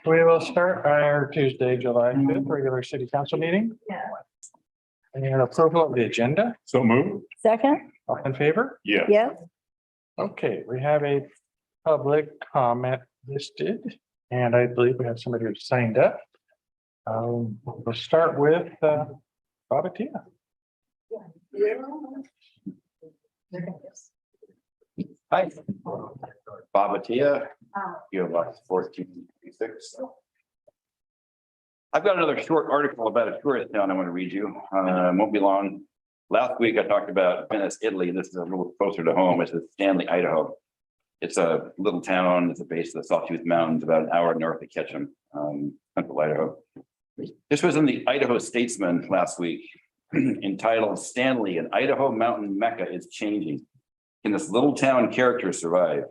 We will start our Tuesday, July 5th, regular city council meeting. And approval of the agenda. So move. Second, All in favor? Yeah. yes, Okay, we have a public comment listed, and I believe we have somebody who signed up. We'll start with Babatia. Hi. Bob Attia, PO Box 1436. I've got another short article about a tourist town I want to read you. Won't be long. Last week I talked about Venice, Italy. This is a little closer to home. It's Stanley, Idaho. It's a little town at the base of the Sawtooth Mountains, about an hour north of Ketchum, central Idaho. This was in the Idaho Statesman last week, entitled "Stanley, an Idaho mountain mecca, is changing. Can this little town character survive?"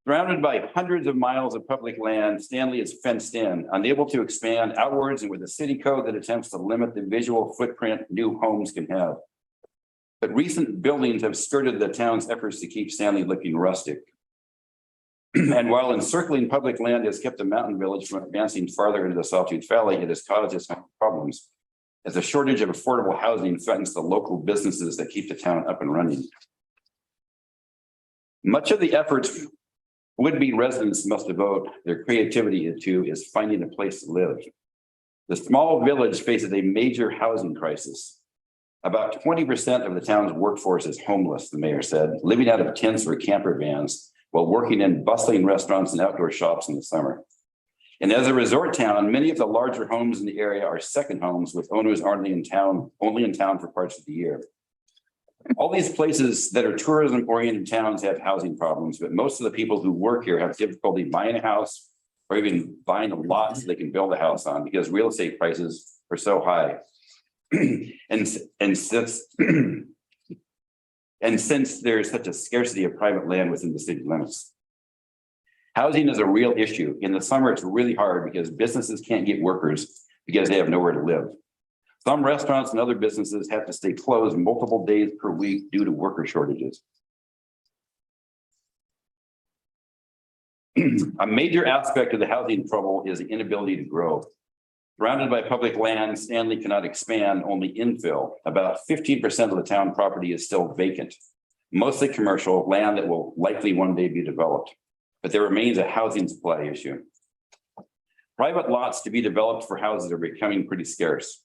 Surrounded by hundreds of miles of public land, Stanley is fenced in, unable to expand outwards, and with a city code that attempts to limit the visual footprint new homes can have. But recent buildings have skirted the town's efforts to keep Stanley looking rustic. And while encircling public land has kept the mountain village from advancing farther into the Sawtooth Valley, it has caused its own problems, as a shortage of affordable housing threatens the local businesses that keep the town up and running. Much of the efforts would-be residents must devote their creativity to is finding a place to live. The small village faces a major housing crisis. About 20% of the town's workforce is homeless, the mayor said, living out of tents or camper vans while working in bustling restaurants and outdoor shops in the summer. And as a resort town, many of the larger homes in the area are second homes with owners only in town for parts of the year. All these places that are tourism-oriented towns have housing problems, but most of the people who work here have difficulty buying a house or even buying a lot so they can build a house on because real estate prices are so high. and since there's such a scarcity of private land within the city limits. Housing is a real issue. In the summer, it's really hard because businesses can't get workers because they have nowhere to live. Some restaurants and other businesses have to stay closed multiple days per week due to worker shortages. A major aspect of the housing trouble is the inability to grow. Surrounded by public land, Stanley cannot expand, only infill. About 15% of the town property is still vacant, mostly commercial land that will likely one day be developed. But there remains a housing supply issue. Private lots to be developed for houses are becoming pretty scarce.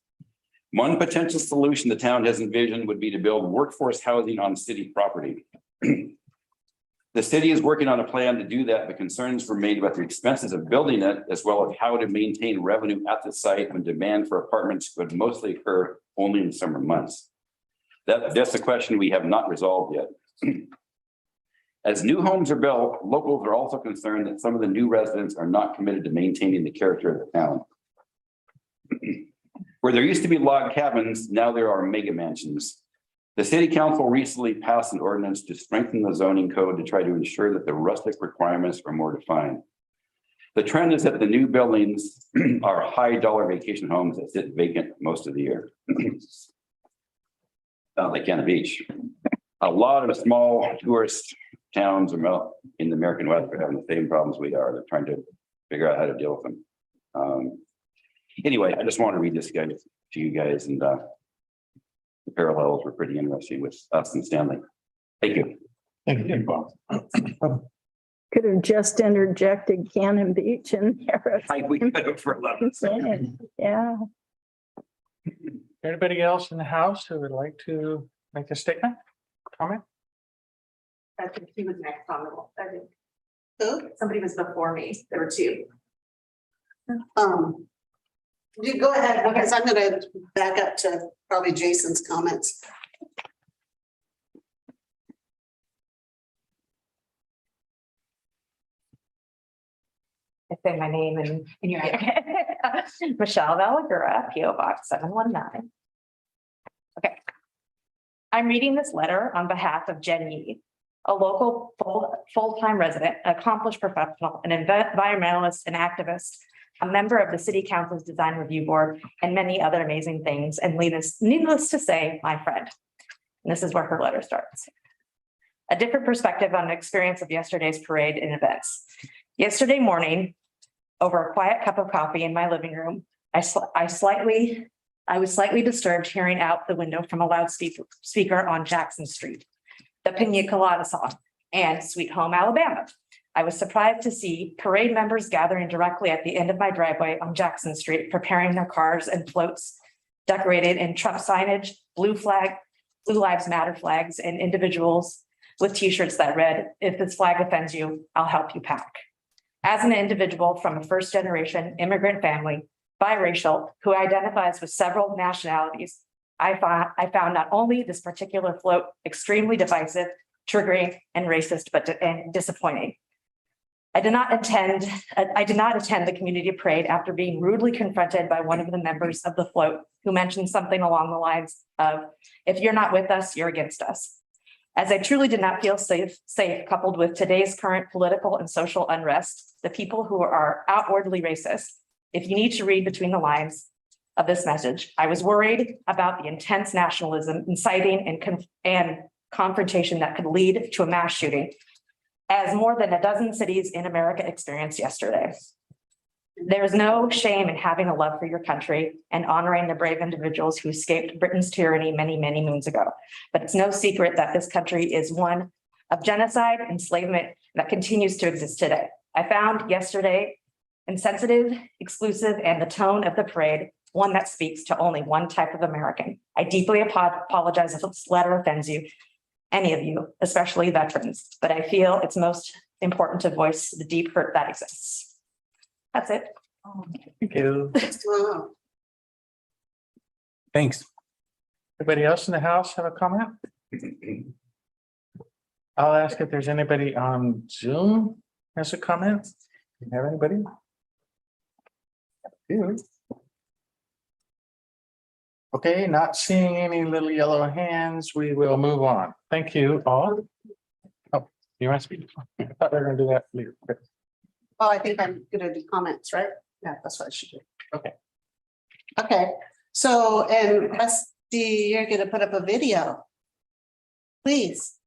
One potential solution the town has envisioned would be to build workforce housing on city property. The city is working on a plan to do that, but concerns were made about the expenses of building it, as well as how to maintain revenue at the site when demand for apartments would mostly occur only in summer months. That's a question we have not resolved yet. As new homes are built, locals are also concerned that some of the new residents are not committed to maintaining the character of the town. Where there used to be log cabins, now there are mega mansions. The city council recently passed an ordinance to strengthen the zoning code to try to ensure that the rustic requirements are more defined. The trend is that the new buildings are high dollar vacation homes that sit vacant most of the year. Like Cannon Beach. A lot of small tourist towns in the American West are having the same problems we are. They're trying to figure out how to deal with them. Anyway, I just want to read this guy to you guys, and the parallels were pretty interesting with us and Stanley. Thank you. Thank you, Bob. could have just interjected Cannon Beach in there. We could have for 11 seconds. Yeah, Anybody else in the house who would like to make a statement, comment? I think he was next on the list. I think. Who? Somebody was before me. There were two. You go ahead, because I'm gonna back up to probably Jason's comments. I say my name and you're Michelle Valagura, PO Box 719. Okay. I'm reading this letter on behalf of Jen Yee, a local full-time resident, accomplished professional, an environmentalist and activist, a member of the City Council's Design Review Board, and many other amazing things, and needless to say, my friend. And this is where her letter starts. A different perspective on the experience of yesterday's parade and events. Yesterday morning, over a quiet cup of coffee in my living room. I was slightly disturbed hearing out the window from a loudspeaker on Jackson Street, the Pina Colada song, and Sweet Home Alabama. I was surprised to see parade members gathering directly at the end of my driveway on Jackson Street, preparing their cars and floats decorated in Trump signage, Blue Lives Matter flags, and individuals with t-shirts that read, "If this flag offends you, I'll help you pack." As an individual from a first-generation immigrant family, biracial, who identifies with several nationalities, I found not only this particular float extremely divisive, triggering, and racist, and disappointing. I did not attend the community parade after being rudely confronted by one of the members of the float who mentioned something along the lines of, "If you're not with us, you're against us." As I truly did not feel safe, coupled with today's current political and social unrest, the people who are outwardly racist, if you need to read between the lines of this message, I was worried about the intense nationalism, inciting and confrontation that could lead to a mass shooting, as more than a dozen cities in America experienced yesterday. There is no shame in having a love for your country and honoring the brave individuals who escaped Britain's tyranny many, many moons ago. But it's no secret that this country is one of genocide, enslavement that continues to exist today. I found yesterday insensitive, exclusive, and the tone of the parade, one that speaks to only one type of American. I deeply apologize if this letter offends you, any of you, especially veterans, but I feel it's most important to voice the deep hurt that exists. That's it. Thank you. Wow. Thanks. Anybody else in the house have a comment? I'll ask if there's anybody on Zoom has a comment. Do you have anybody? You. Okay, not seeing any little yellow hands, we will move on. Thank you all. Oh, you want to speak? I thought we were gonna do that later. Oh, I think I'm gonna do comments, right? Yeah, that's what I should do. Okay. Okay, so, and Rusty, you're gonna put up a video. Please.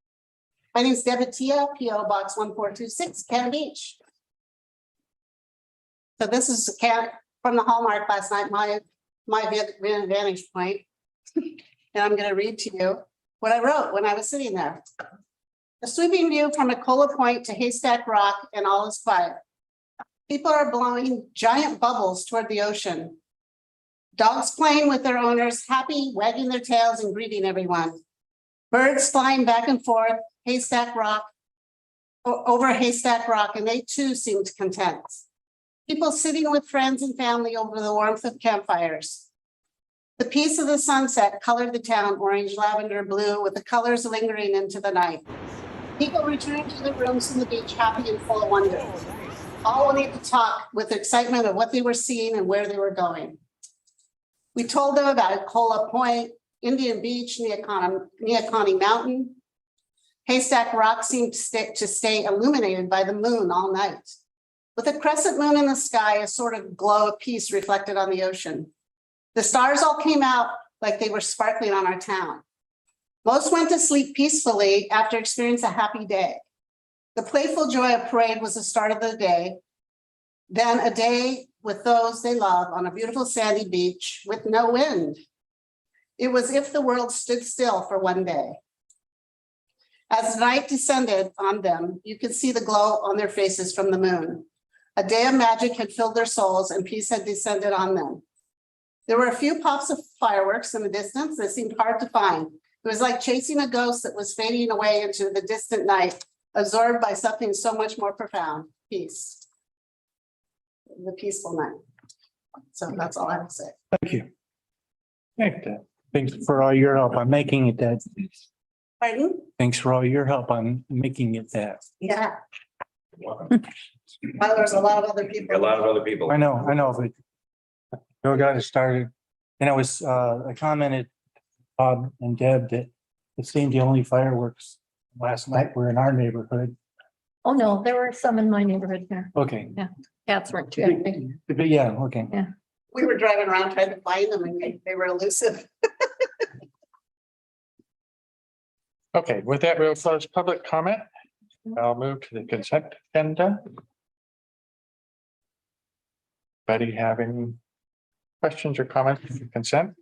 My name is Deborah Tia, PO Box 1426, Cannon Beach. So this is a cat from the Hallmark last night, my vantage point. And I'm gonna read to you what I wrote when I was sitting there. A sweeping view from Ecola Point to Haystack Rock and all is quiet. People are blowing giant bubbles toward the ocean. Dogs playing with their owners, happy, wagging their tails and greeting everyone. Birds flying back and forth, Haystack Rock, over Haystack Rock, and they too seemed content. People sitting with friends and family over the warmth of campfires. The peace of the sunset colored the town orange, lavender, blue, with the colors lingering into the night. People returned to their rooms in the beach, happy and full of wonder. All wanted to talk with excitement of what they were seeing and where they were going. We told them about Ecola Point, Indian Beach, Neoconi Mountain. Haystack Rock seemed to stay illuminated by the moon all night. With a crescent moon in the sky, a sort of glow of peace reflected on the ocean. The stars all came out like they were sparkling on our town. Most went to sleep peacefully after experiencing a happy day. The playful joy of parade was the start of the day. Then a day with those they love on a beautiful sandy beach with no wind. It was as if the world stood still for one day. As night descended on them, you could see the glow on their faces from the moon. A day of magic had filled their souls and peace had descended on them. There were a few pops of fireworks in the distance that seemed hard to find. It was like chasing a ghost that was fading away into the distant night, absorbed by something so much more profound, peace. The peaceful night. So that's all I have to say. Thank you. Thanks for all your help on making it that. Pardon? Thanks for all your help on making it that. Yeah. Well, there's a lot of other people. A lot of other people. I know, but Joe got it started. And I commented, Bob and Deb, that it seemed the only fireworks last night were in our neighborhood. Oh, no, there were some in my neighborhood there. Okay. Cats weren't too active. But yeah, okay. We were driving around trying to find them and they were elusive. Okay, with that, we'll close public comment. I'll move to the consent agenda. Anybody have any questions or comments on consent?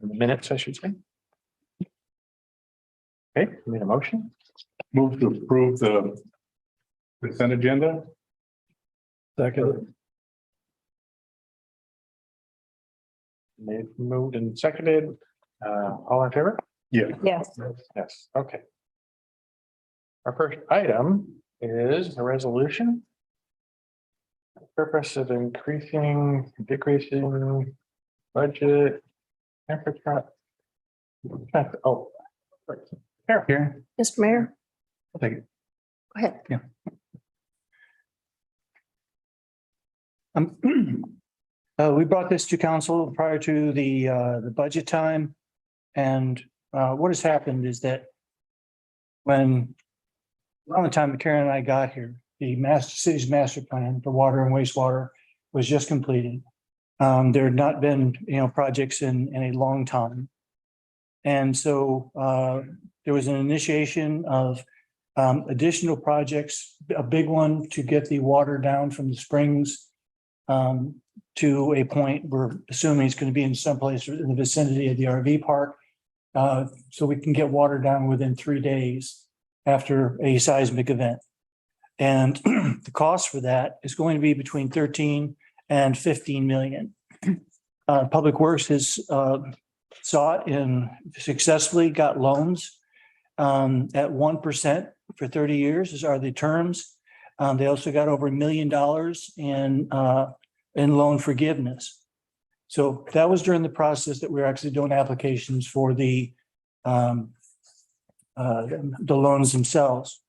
In the minutes, I should say. Okay, need a motion? Move to approve the consent agenda. Second. Moved and seconded. All in favor? Yeah. Yes. Yes, okay. Our first item is a resolution. Purpose of increasing, decreasing budget. Temperature. Oh. Here. Mr. Mayor, I'll take it. go ahead. We brought this to council prior to the budget time. And what has happened is that around the time that Karen and I got here, the city's master plan for water and wastewater was just completed. There had not been, projects in a long time. And so there was an initiation of additional projects, a big one to get the water down from the springs to a point we're assuming it's going to be in some place in the vicinity of the RV park. So we can get water down within 3 days after a seismic event. And the cost for that is going to be between 13 and 15 million. Public Works has sought and successfully got loans at 1% for 30 years are the terms. They also got over $1 million in loan forgiveness. So that was during the process that we were actually doing applications for the loans themselves.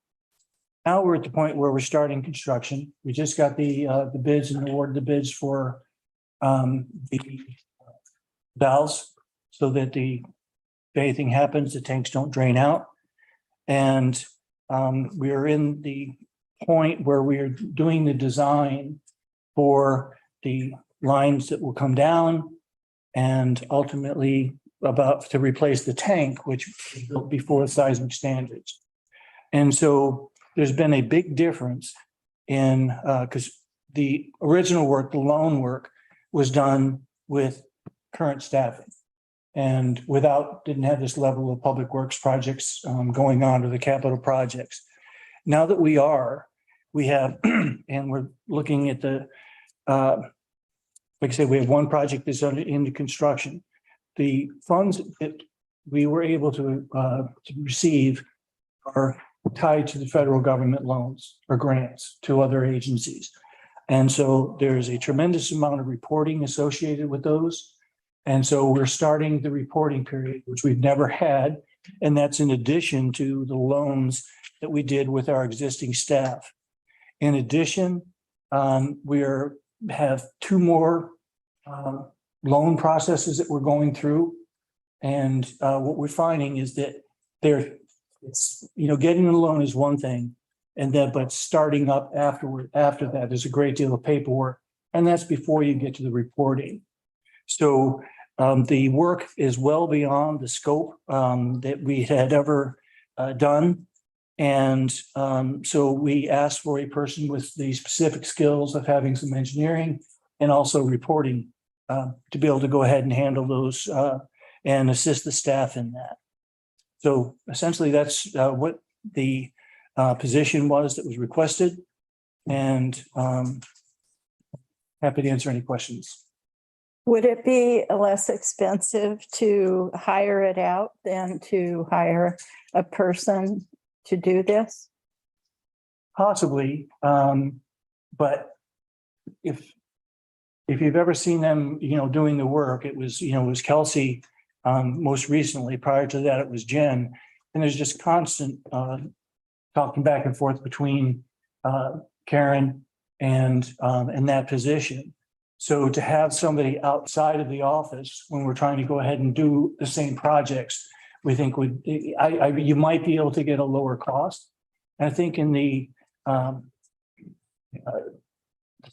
Now we're at the point where we're starting construction. We just got the bids and awarded the bids for the valves so that if anything happens, the tanks don't drain out. And we are in the point where we are doing the design for the lines that will come down and ultimately about to replace the tank, which was built before seismic standards. And so there's been a big difference in because the original work, the loan work, was done with current staffing and didn't have this level of public works projects going on to the capital projects. Now that we have, and we're looking at the, like I said, we have one project that's into construction. The funds that we were able to receive are tied to the federal government loans or grants to other agencies. And so there's a tremendous amount of reporting associated with those. And so we're starting the reporting period, which we've never had. And that's in addition to the loans that we did with our existing staff. In addition, we have 2 more loan processes that we're going through. And what we're finding is that getting the loan is one thing. But starting up after that, there's a great deal of paperwork. And that's before you get to the reporting. So the work is well beyond the scope that we had ever done. And so we asked for a person with the specific skills of having some engineering and also reporting to be able to go ahead and handle those and assist the staff in that. So essentially that's what the position was that was requested, and happy to answer any questions. Would it be less expensive to hire it out than to hire a person to do this? Possibly, but if you've ever seen them, doing the work, it was Kelsey most recently. Prior to that, it was Jen, and there's just constant talking back and forth between Karen and that position. So to have somebody outside of the office when we're trying to go ahead and do the same projects, we think you might be able to get a lower cost. And I think in the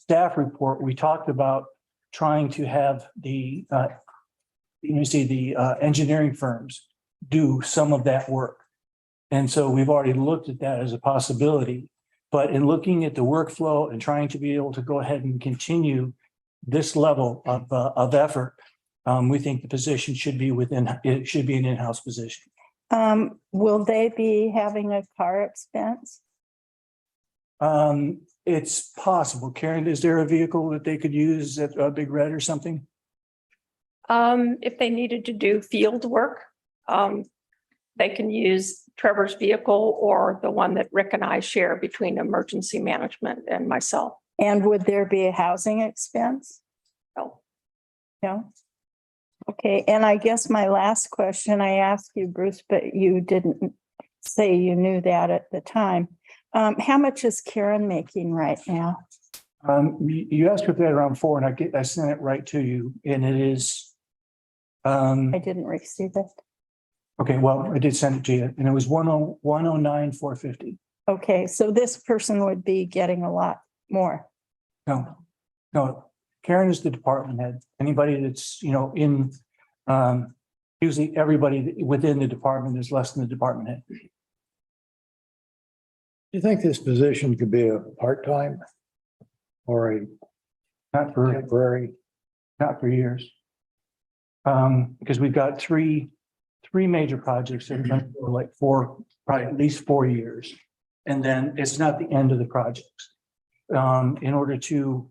staff report, we talked about trying to have the engineering firms do some of that work. And so we've already looked at that as a possibility. But in looking at the workflow and trying to be able to go ahead and continue this level of effort, we think the position should be it should be an in-house position. Will they be having a car expense? It's possible. Karen, is there a vehicle that they could use at Big Red or something? If they needed to do field work, they can use Trevor's vehicle or the one that Rick and I share between emergency management and myself. And would there be a housing expense? No. No? Okay, and I guess my last question, I asked you, Bruce, but you didn't say you knew that at the time. How much is Karen making right now? You asked if they had around 4 and I sent it right to you and it is. I didn't receive it. Okay, well, I did send it to you and it was 109,450. Okay, so this person would be getting a lot more. No, Karen is the department head. Anybody that's, in, usually everybody within the department is less than the department head. Do you think this position could be a part-time or a Not for temporary? years. Because we've got three major projects that are going for like probably at least 4 years. And then it's not the end of the projects. In order to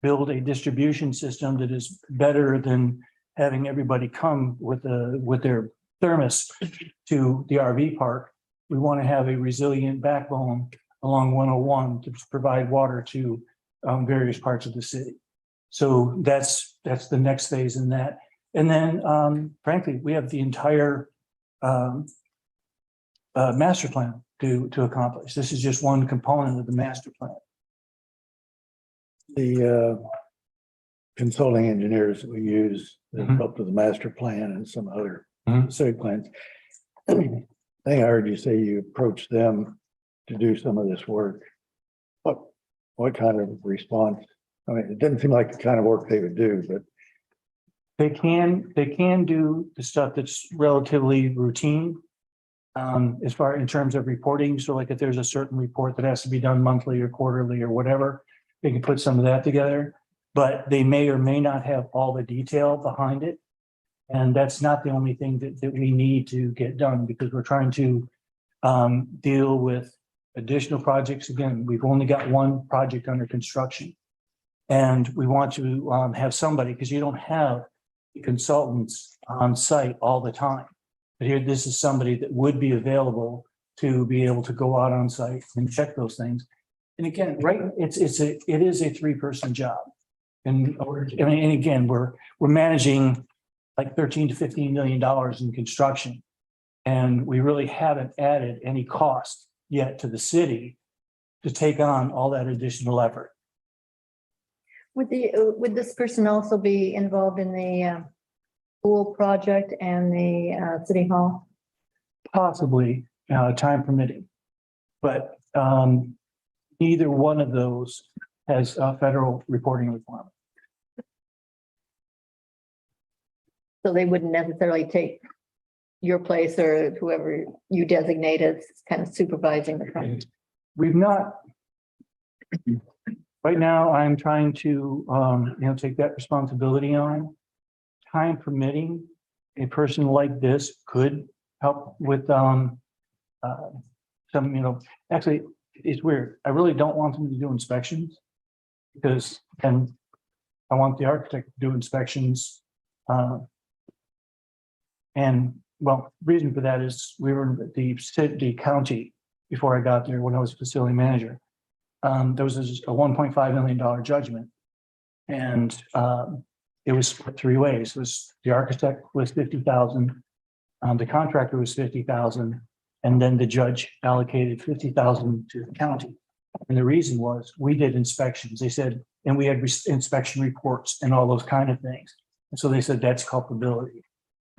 build a distribution system that is better than having everybody come with their thermos to the RV park, we want to have a resilient backbone along 101 to provide water to various parts of the city. So that's the next phase in that. And then frankly, we have the entire master plan to accomplish. This is just one component of the master plan. The consulting engineers that we use that Mhm. help with the master plan and some other Mhm. specific plans. I think I heard you say you approached them to do some of this work. What kind of response? I mean, it didn't seem like the kind of work they would do, but They can do the stuff that's relatively routine. As far in terms of reporting, so like if there's a certain report that has to be done monthly or quarterly or whatever, they can put some of that together. But they may or may not have all the detail behind it. And that's not the only thing that we need to get done because we're trying to deal with additional projects. Again, we've only got one project under construction. And we want to have somebody, because you don't have consultants on site all the time. But here, this is somebody that would be available to be able to go out on site and check those things. And again, right, it is a 3-person job. And again, we're managing like $13 to $15 million in construction. And we really haven't added any cost yet to the city to take on all that additional effort. Would this person also be involved in the pool project and the city hall? Possibly, time permitting. But neither one of those has a federal reporting requirement. So they wouldn't necessarily take your place or whoever you designate as kind of supervising the project. We've not. Right now, I'm trying to, take that responsibility on. Time permitting, a person like this could help with some, actually, it's weird. I really don't want them to do inspections because then I want the architect to do inspections. And well, reason for that is we were in the county before I got there when I was facility manager. There was a $1.5 million judgment. And it was split 3 ways. It was the architect was $50,000, the contractor was $50,000, and then the judge allocated $50,000 to the county. And the reason was we did inspections. They said, and we had inspection reports and all those kind of things. And so they said that's culpability.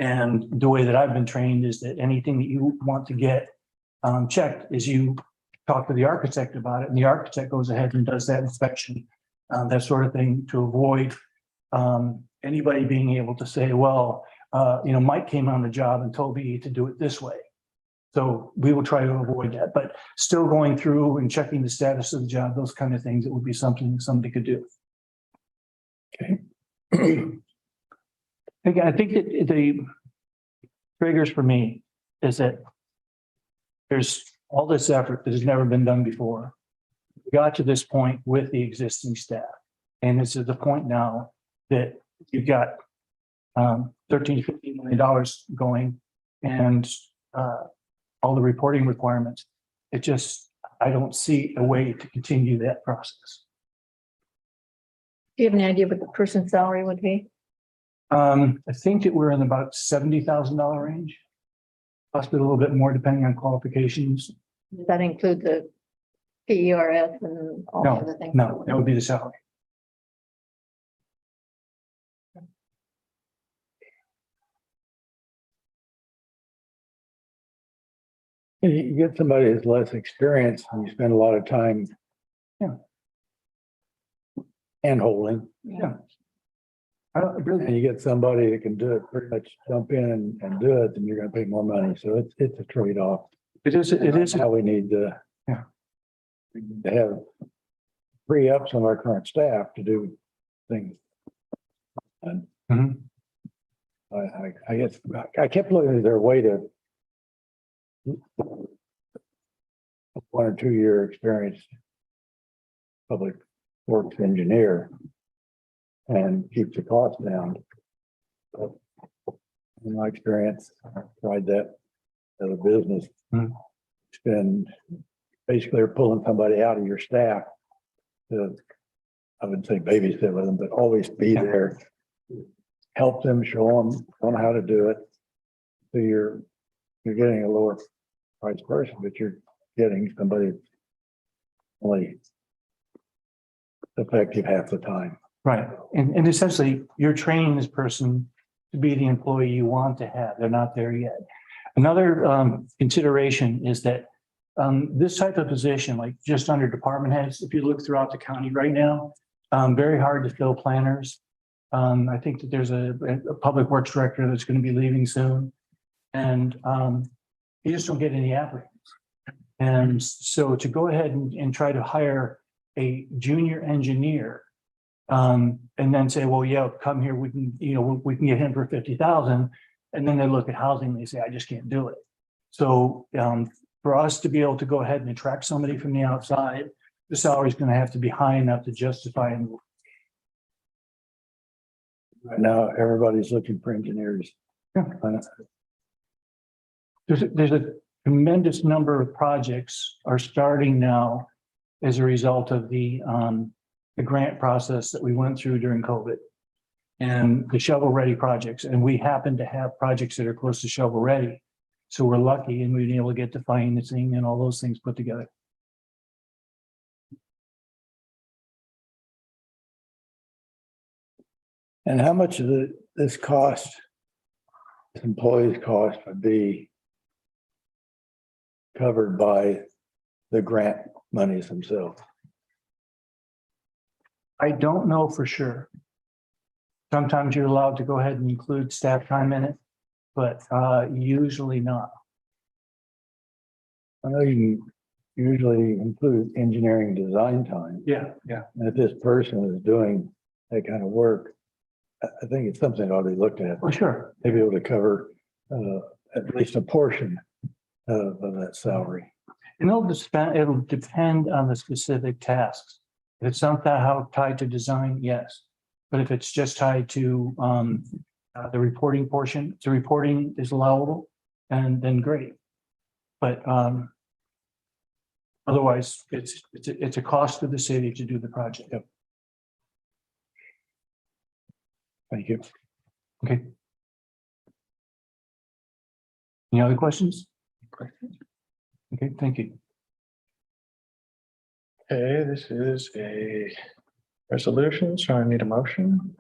And the way that I've been trained is that anything that you want to get checked is you talk to the architect about it, and the architect goes ahead and does that inspection, that sort of thing, to avoid anybody being able to say, well, Mike came on the job and told me to do it this way. So we will try to avoid that, but still going through and checking the status of the job, those kind of things, it would be something somebody could do. Again, I think that the triggers for me is that there's all this effort that has never been done before. We got to this point with the existing staff. And it's at the point now that you've got $13, $15 million going and all the reporting requirements. It just, I don't see a way to continue that process. Do you have any idea what the person's salary would be? I think that we're in about $70,000 range. Possibly a little bit more depending on qualifications. Does that include the PERF and all the other things? No, that would be the salary. You get somebody that's less experienced and you spend a lot of time. Yeah. Hand holding, I don't really, and you get somebody that can do it, pretty much jump in and do it, then you're gonna pay more money. So it's a trade-off. it is, How we need to. Yeah. We need to have, free up some of our current staff to do things. And Mhm. I guess, I kept looking at their way to 1 or 2 year experience public works engineer and keep the cost down. But in my experience, I tried that as a business. Hmm. Spend, basically, they're pulling somebody out of your staff to, I wouldn't say babysit with them, but always be there. Help them, show them how to do it. So you're getting a lower price person, but you're getting somebody that's only effective half the time. right. And essentially, you're training this person to be the employee you want to have. They're not there yet. Another consideration is that this type of position, like just under department heads, if you look throughout the county right now, very hard to fill planners. I think that there's a public works director that's going to be leaving soon. And you just don't get any applicants. And so to go ahead and try to hire a junior engineer and then say, well, yeah, come here, we can, we can get him for 50,000. And then they look at housing, and they say, I just can't do it. So for us to be able to go ahead and attract somebody from the outside, the salary is going to have to be high enough to justify it. Right now, everybody's looking for engineers. Yeah. There's a tremendous number of projects are starting now as a result of the grant process that we went through during COVID and the shovel-ready projects. And we happen to have projects that are close to shovel-ready. So we're lucky and we've been able to get the financing and all those things put together. And how much of this cost, this employee's cost would be covered by the grant monies themselves? I don't know for sure. Sometimes you're allowed to go ahead and include staff time in it, but usually not. I know you can usually include engineering design time. Yeah. And if this person is doing that kind of work, I think it's something that ought to be looked at. For sure. Maybe able to cover at least a portion of that salary. And it'll depend on the specific tasks. If it's somehow tied to design, yes. But if it's just tied to the reporting portion, the reporting is allowable, and then great. But otherwise, it's a cost to the city to do the project. Yep. Thank you. Okay. Any other questions? Okay, thank you. Okay, this is a resolution, so I need a motion.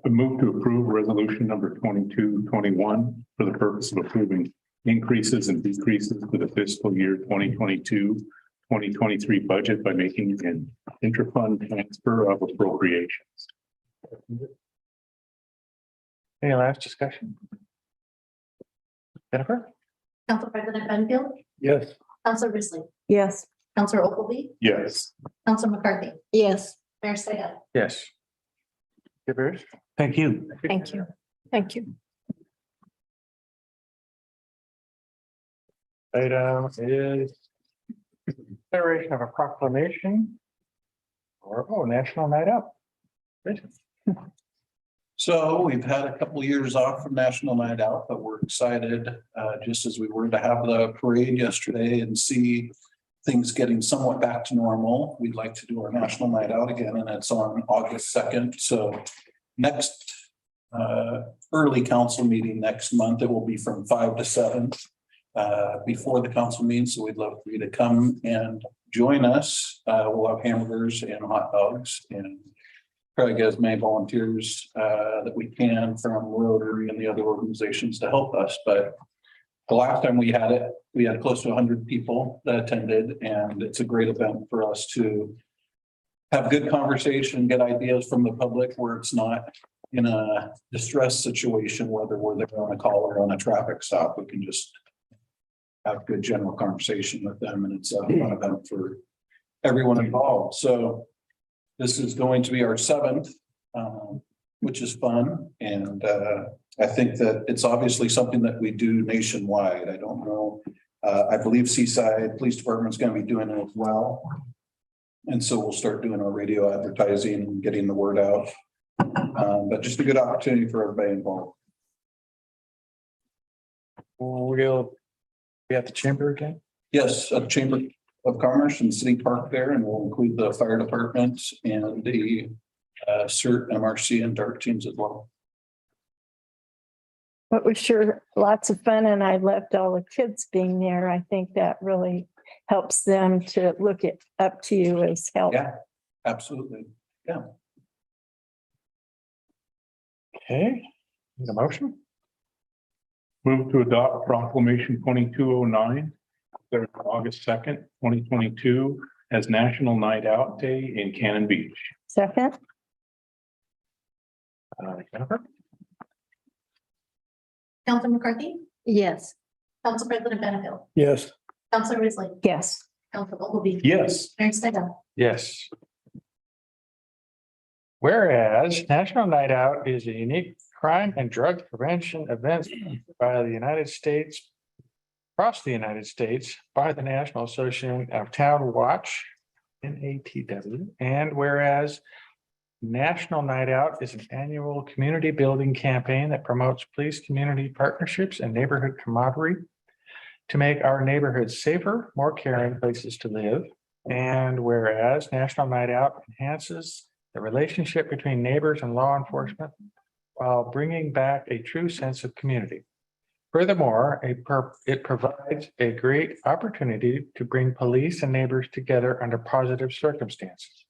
I move to approve resolution number 2221 for the purpose of approving increases and decreases to the fiscal year 2022-2023 budget by making an inter-fund transfer of appropriations. Any last discussion? Jennifer? Council President Penfield, Yes. Council Risley, Yes. Council Ogilvy, Yes. Council McCarthy, Yes. Mayor Snyder. Yes. Okay, Bruce? Thank you. Thank you. Thank you. Item is consideration of a proclamation or, National Night Out. Good. So we've had a couple years off from National Night Out, but we're excited, just as we were to have the parade yesterday and see things getting somewhat back to normal. We'd like to do our National Night Out again, and it's on August 2nd. So next early council meeting next month, it will be from 5 to 7 before the council meeting. So we'd love for you to come and join us. We'll have hamburgers and hot dogs and try to get as many volunteers that we can from Rotary and the other organizations to help us. But the last time we had it, we had close to 100 people that attended, and it's a great event for us to have good conversation, get ideas from the public where it's not in a distress situation, whether we're there on a call or on a traffic stop. We can just have good general conversation with them, and it's a fun event for everyone involved. So this is going to be our 7th, which is fun. And I think that it's obviously something that we do nationwide. I don't know. I believe Seaside Police Department is going to be doing it as well. And so we'll start doing our radio advertising and getting the word out. But just a good opportunity for everybody involved. We'll be at the chamber again. Yes, at the Chamber of Commerce and City Park there, and we'll include the fire department and the CERT, MRC and DART teams as well. It was sure lots of fun, and I loved all the kids being there. I think that really helps them to look it up to you as help. Yeah, absolutely. Okay, need a motion? Move to adopt proclamation 2209, August 2nd, 2022 as National Night Out Day in Cannon Beach. Second? Jennifer? Council McCarthy, Yes. Council President Penfield, Yes. Council Risley, Yes. Council Ogilvy, Yes. Mayor Snyder. Yes. Whereas National Night Out is a unique crime and drug prevention event by the United States, across the United States by the National Association of Town Watch, NATW, and whereas National Night Out is an annual community building campaign that promotes police community partnerships and neighborhood camaraderie to make our neighborhoods safer, more caring places to live. And whereas National Night Out enhances the relationship between neighbors and law enforcement while bringing back a true sense of community. Furthermore, it provides a great opportunity to bring police and neighbors together under positive circumstances.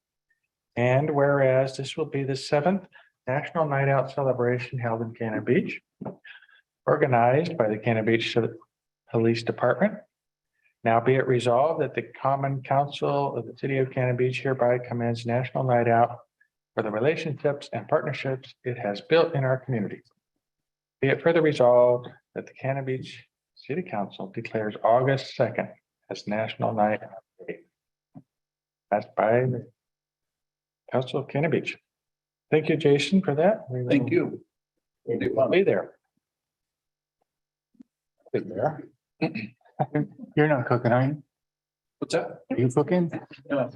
And whereas this will be the 7th National Night Out celebration held in Cannon Beach, organized by the Cannon Beach Police Department. Now be it resolved that the Common Council of the City of Cannon Beach hereby commends National Night Out for the relationships and partnerships it has built in our community. Be it further resolved that the Cannon Beach City Council declares August 2nd as National Night Out Day. Passed by the Council of Cannon Beach. Thank you, Jason, for that. We will Thank you. Be there. Be there. You're not cooking, are you? What's that? Are you cooking? Yeah.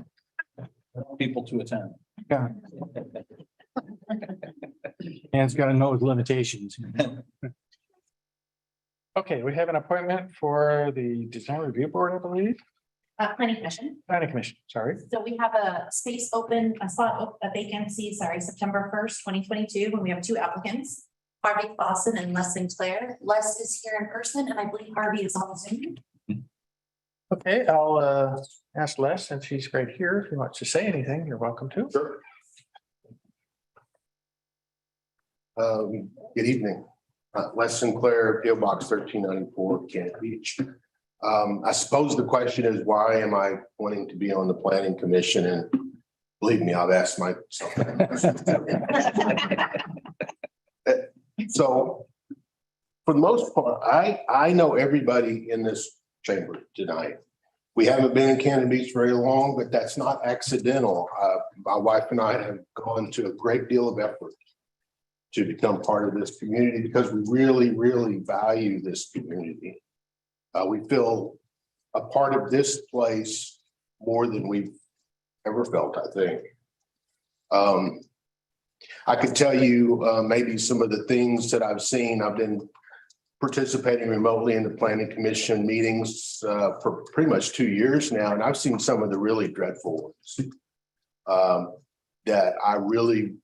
People to attend. Yeah. Dan's got to know his limitations. Okay, we have an appointment for the Design Review Board, I believe, Planning Commission. Planning Commission, sorry. So we have a space open, a vacancy, September 1st, 2022, when we have 2 applicants. Harvey Clausen and Les Sinclair. Les is here in person, and I believe Harvey is on Zoom. Okay, I'll ask Les, since he's right here, if he wants to say anything, you're welcome to. Sure. Good evening. Les Sinclair, PO Box 1394, Cannon Beach. I suppose the question is, why am I wanting to be on the Planning Commission? And believe me, I've asked myself that question. So for the most part, I know everybody in this chamber tonight. We haven't been in Cannon Beach very long, but that's not accidental. My wife and I have gone to a great deal of effort to become part of this community because we really, really value this community. We feel a part of this place more than we've ever felt, I think. I could tell you maybe some of the things that I've seen. I've been participating remotely in the planning commission meetings for pretty much 2 years now, and I've seen some of the really dreadful ones that I really,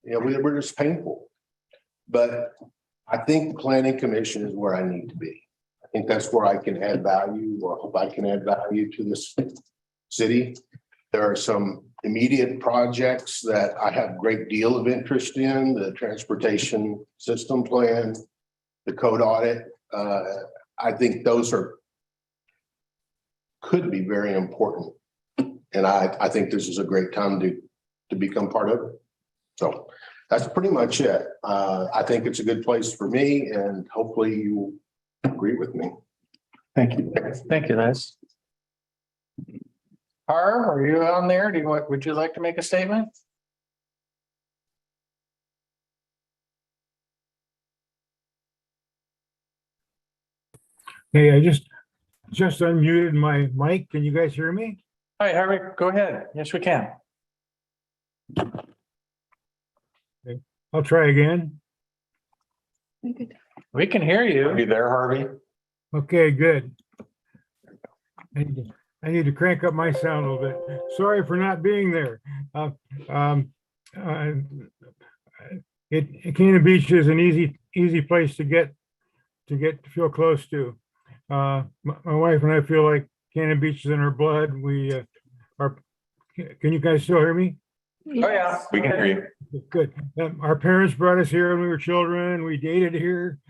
we're just painful. But I think the planning commission is where I need to be. I think that's where I can add value, or hope I can add value to this city. There are some immediate projects that I have a great deal of interest in, the transportation system plan, the code audit. I think those could be very important. And I think this is a great time to become part of it. So that's pretty much it. I think it's a good place for me, and hopefully you agree with me. Thank you. Thank you, Les. Har, are you on there? Would you like to make a statement? Hey, I just unmuted my mic. Can you guys hear me? Hi, Harvey, go ahead. Yes, we can. I'll try again. We can hear you. Be there, Harvey. Okay, good. I need to crank up my sound a little bit. Sorry for not being there. Cannon Beach is an easy place to feel close to. My wife and I feel like Cannon Beach is in our blood. Can you guys still hear me? Oh, yeah. We can hear you. Good. Our parents brought us here when we were children. We dated here.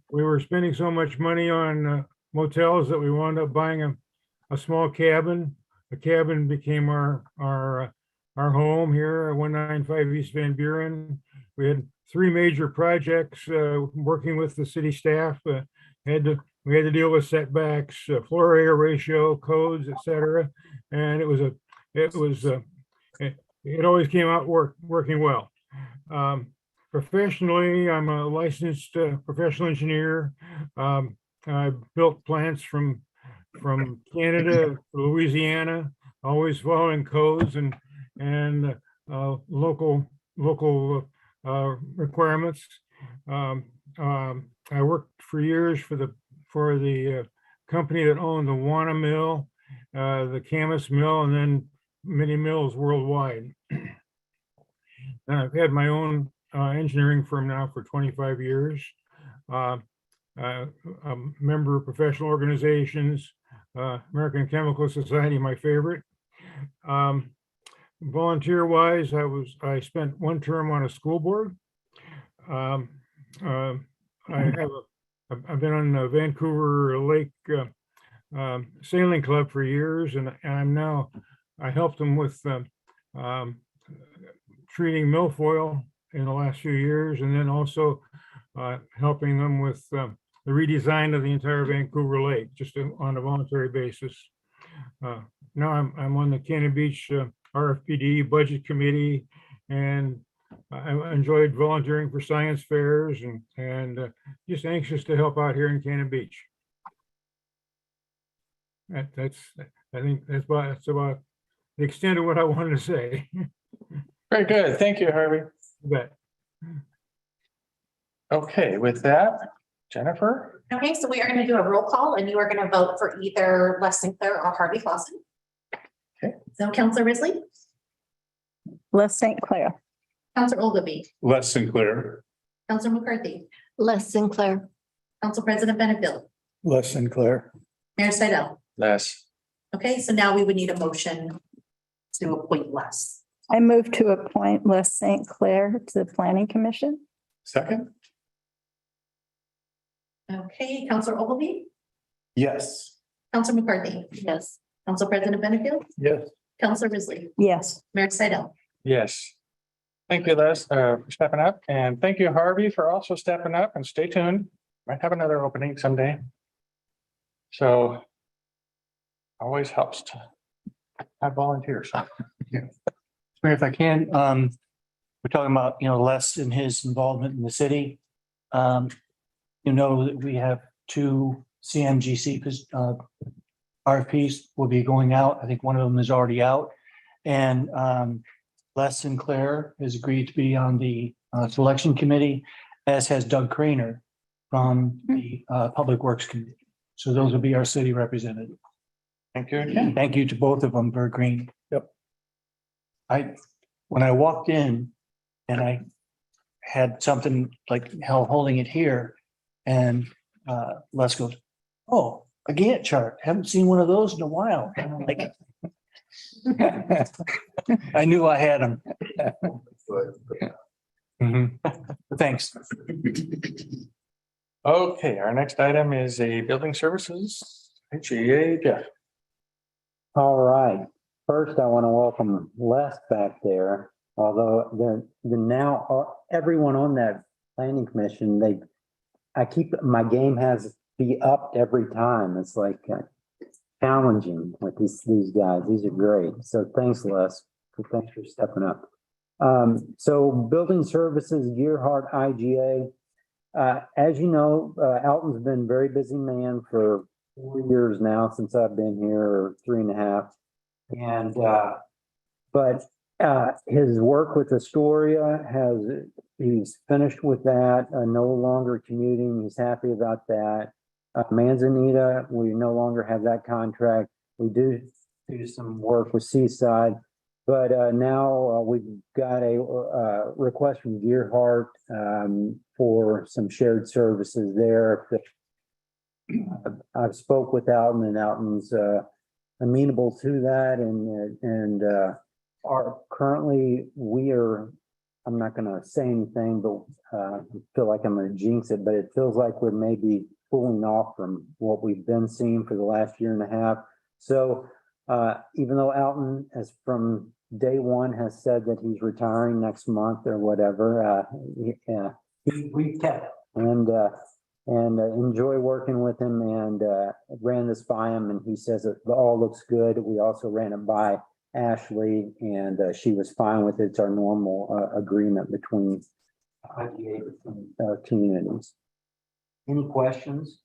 We were spending so much money on motels that we wound up buying a small cabin. The cabin became our home here at 195 East Van Buren. We had 3 major projects working with the city staff. We had to deal with setbacks, floor area ratio, codes, etc. And it always came out working well. Professionally, I'm a licensed professional engineer. I built plants from Canada to Louisiana, always following codes and local requirements. I worked for years for the company that owned the Wana Mill, the Camas Mill, and then many mills worldwide. And I've had my own engineering firm now for 25 years. I'm a member of professional organizations, American Chemical Society, my favorite. Volunteer wise, I spent 1 term on a school board. I've been on the Vancouver Lake Sailing Club for years, and I helped them with treating milfoil in the last few years, and then also helping them with the redesign of the entire Vancouver Lake, just on a voluntary basis. Now I'm on the Cannon Beach RFPD Budget Committee, and I enjoyed volunteering for science fairs and just anxious to help out here in Cannon Beach. I think that's about the extent of what I wanted to say. Very good. Thank you, Harvey. You bet. Okay, with that, Jennifer? Okay, so we are going to do a roll call and you are going to vote for either Les Sinclair or Harvey Clausen. Okay. So Counselor Risley, Les St. Clair. Counselor Ogilvy, Les Sinclair. Counselor McCarthy, Les Sinclair. Council President Benefield, Les Sinclair. Mayor Seidel. Les. Okay, so now we would need a motion to appoint Les. I move to appoint Les St. Clair to the Planning Commission. Second? Okay, Counselor Ogilvy, Yes. Counselor McCarthy, Yes. Council President Benefield, Yes. Counselor Risley, Yes. Mayor Seidel. Yes. Thank you, Les, for stepping up, and thank you, Harvey, for also stepping up, and stay tuned. Might have another opening someday. So always helps to have volunteers. Mayor, if I can, we're talking about, Les and his involvement in the city. That we have two CMGC RFPs will be going out. I think one of them is already out. And Les Sinclair has agreed to be on the selection committee, as has Doug Craner from the Public Works Committee. So those will be our city representatives. Thank you again. Thank you to both of them for agreeing. Yep. When I walked in and I had something like holding it here, and Les goes, "Oh, a Gantt chart. Haven't seen one of those in a while." And I'm like, I knew I had them. Thanks. Okay, our next item is a building services, HEA, Jeff. All right. First, I want to welcome Les back there, although they're now, everyone on that planning commission, my game has to be upped every time. It's like challenging with these guys. These are great. So thanks, Les. Thanks for stepping up. So building services, Gearhart IGA. As you know, Alton's been a very busy man for 4 years now since I've been here, or 3.5. And but his work with Astoria he's finished with that, no longer commuting. He's happy about that. Manzanita, we no longer have that contract. We do some work with Seaside, but now we've got a request from Gearhart for some shared services there. I've spoke with Alton, and Alton's amenable to that, and currently I'm not going to say anything, but I feel like I'm going to jinx it, but it feels like we're maybe cooling off from what we've been seeing for the last 1.5 years. So even though Alton has from day one has said that he's retiring next month or whatever, we kept and enjoy working with him, and ran this by him, and he says it all looks good. We also ran it by Ashley, and she was fine with it. It's our normal agreement between communities. Any questions?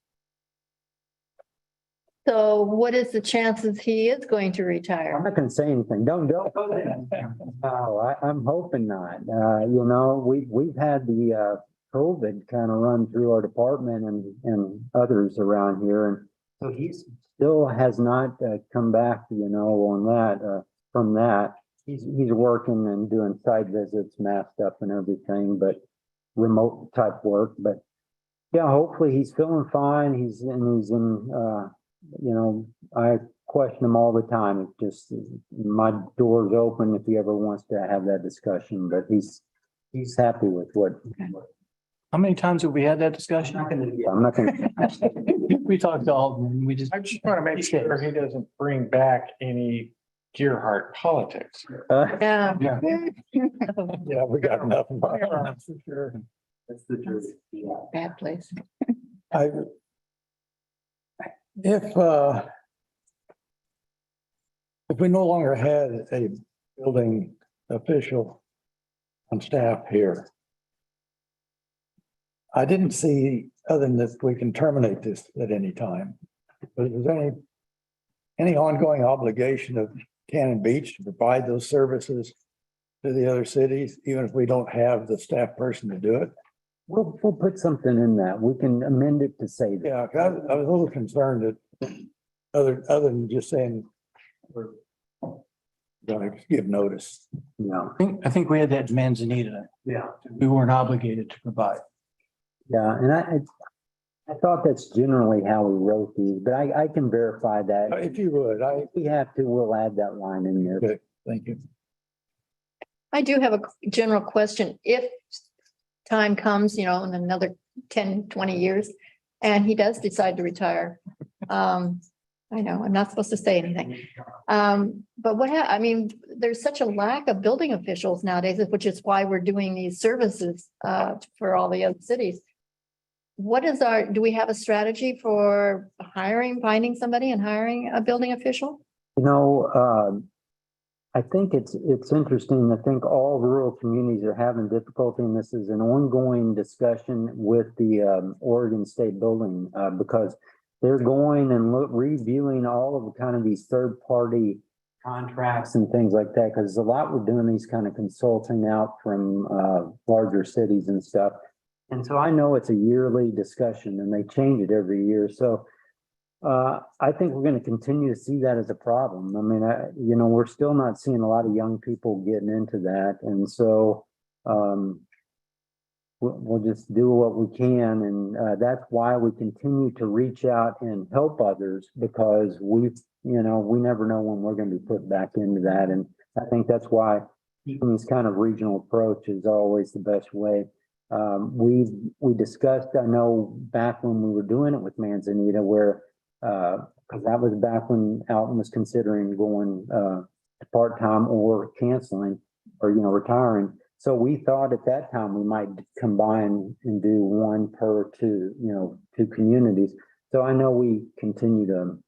So what is the chances he is going to I'm retire? not going to say anything. Don't. No, I'm hoping not. We've had the COVID kind of run through our department and others around here, and so he still has not come back, on that. From that, he's working and doing site visits, masked up and everything, but remote type work. But yeah, hopefully he's feeling fine. He's in. I question him all the time. It's just my door's open if he ever wants to have that discussion. But he's happy with what. How many times have we had that discussion? I'm not going to. We talked to Alton, and we just. I just want to make sure he doesn't bring back any Gearhart politics. Yeah. Yeah. Yeah, we got enough. For sure. That's the truth. Yeah. Bad place. If we no longer had a building official on staff here, I didn't see, other than that, we can terminate this at any time. But is there any ongoing obligation of Cannon Beach to provide those services to the other cities, even if we don't have the staff person to do it? We'll put something in that. We can amend it to say that. Yeah, 'cause I was a little concerned that other than just saying we're going to give notice. No. I think we had that in Manzanita. Yeah. We weren't obligated to provide. Yeah, and I thought that's generally how we wrote these, but I can verify that. If you would, If we have to, we'll add that line in there. Okay, thank you. I do have a general question. If time comes, in another 10, 20 years, and he does decide to retire, I know, I'm not supposed to say anything. But I mean, there's such a lack of building officials nowadays, which is why we're doing these services for all the other cities. Do we have a strategy for finding somebody and hiring a building official? You know, I think it's interesting. I think all rural communities are having difficulty, and this is an ongoing discussion with the Oregon State Building because they're going and reviewing all of the kind of these third-party contracts and things like that, because a lot we're doing these kind of consulting out from larger cities and stuff. And so I know it's a yearly discussion and they change it every year. So I think we're going to continue to see that as a problem. I mean, you know, we're still not seeing a lot of young people getting into that. And so we'll just do what we can. And that's why we continue to reach out and help others, because we never know when we're going to be put back into that. And I think that's why keeping this kind of regional approach is always the best way. We discussed, I know back when we were doing it with Manzanita, where because that was back when Alton was considering going to part-time or canceling or, retiring. So we thought at that time we might combine and do one per two communities. So I know we continue to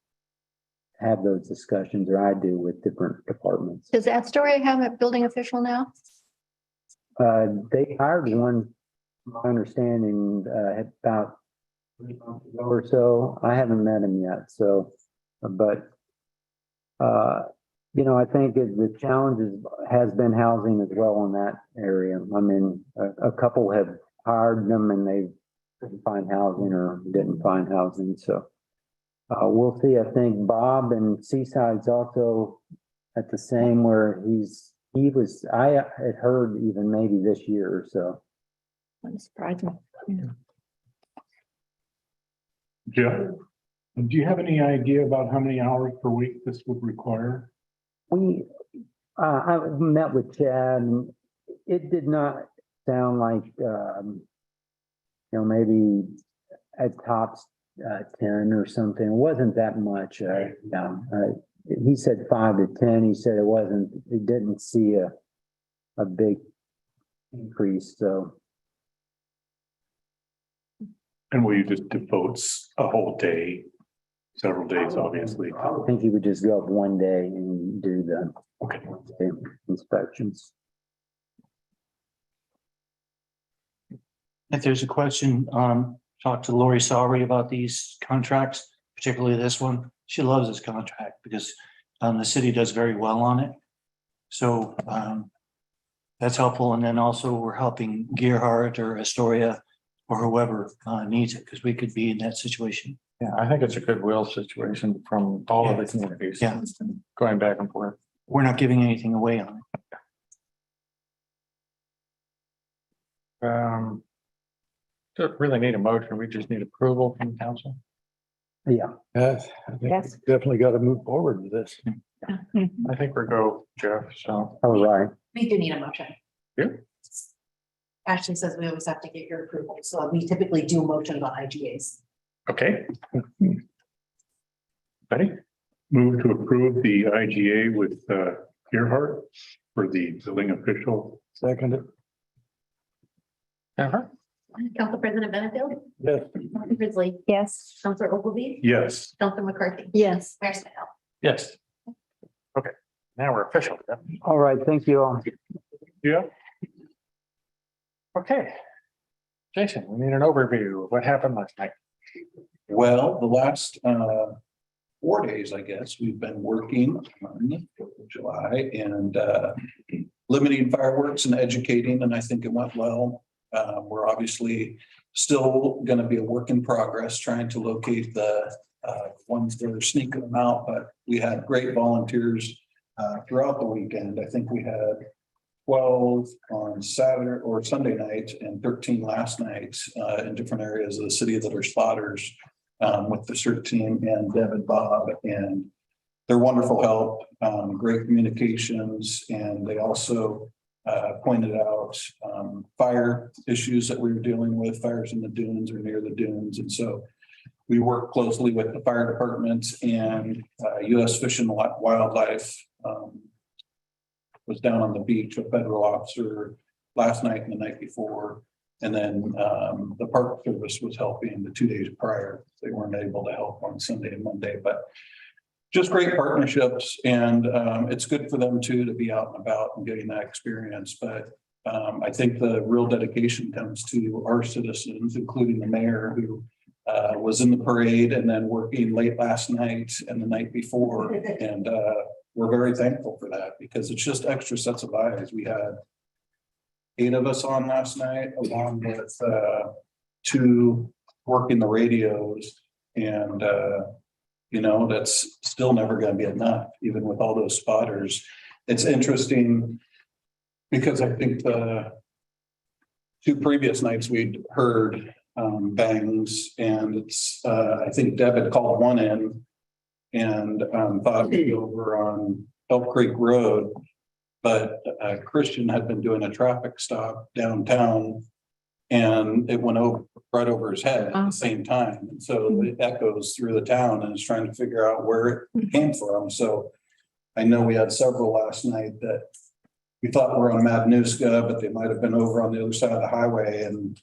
have those discussions, or I do, with different departments. Does Astoria have a building official now? They hired one, my understanding, about 3 months ago or so. I haven't met him yet. So, but, I think the challenge has been housing as well in that area. I mean, a couple have hired them and they couldn't find housing or didn't find housing. So we'll see. I think Bob and Seaside's also at the same where I had heard even maybe this year or so. Wouldn't surprise me. Yeah. Jeff, do you have any idea about how many hours per week this would require? I met with Chad, and it did not sound like, maybe at tops 10 or something. It wasn't that much. He said 5 to 10. He said he didn't see a big increase. So. And will you just devote a whole day, several days, obviously? I think he would just go up one day and do the inspections. If there's a question, talk to Lori Sawry about these contracts, particularly this one. She loves this contract because the city does very well on it. So that's helpful. And then also we're helping Gerhardt or Astoria or whoever needs it, because we could be in that situation. Yeah, I think it's a goodwill situation from all of the communities. Yeah. Going back and forth. We're not giving anything away on it. Don't really need a motion. We just need approval from council. Yeah. Yes, I think Yes. we definitely got to move forward with this. I think we're go, Jeff, so. All right. We do need a motion. Yeah. Ashley says we always have to get your approval, so we typically do motions on IGAs. Okay. Ready? Move to approve the IGA with Gerhardt for the building official. Second, Council President Benefield, yes. Councilor Grizzly, Yes. Councilor Ogilvy, Yes. Councilor McCarthy, Yes. Mayor Smith. Yes. Okay, now we're official. All right. Thank you all. Yeah. Okay. Jason, we need an overview of what happened last night. Well, the last 4 days, I guess, we've been working on the 4th of July and limiting fireworks and educating, and I think it went well. We're obviously still going to be a work in progress, trying to locate the ones that are sneaking them out, but we had great volunteers throughout the weekend. I think we had 12 on Saturday or Sunday night and 13 last night in different areas of the city that are spotters with the CERT team and Deb and Bob, and they're wonderful help, great communications, and they also pointed out fire issues that we were dealing with, fires in the dunes or near the dunes, and so We work closely with the fire department and US Fish and Wildlife. Was down on the beach, a federal officer last night and the night before. And then the Park Service was helping the 2 days prior. They weren't able to help on Sunday and Monday, but just great partnerships. And it's good for them too, to be out and about and getting that experience. But I think the real dedication comes to our citizens, including the mayor, who was in the parade and then working late last night and the night before. And we're very thankful for that because it's just extra sets of eyes. We had 8 of us on last night, along with 2 working the radios. And, you know, that's still never going to be enough, even with all those spotters. It's interesting because I think the 2 previous nights we'd heard bangs, and it's, I think Deb had called one in and thought it would be over on Elk Creek Road. But Christian had been doing a traffic stop downtown and it went over right over his head at the same time. And so it echoes through the town and is trying to figure out where it came from. So I know we had several last night that we thought were on Matanuska, but they might have been over on the other side of the highway. And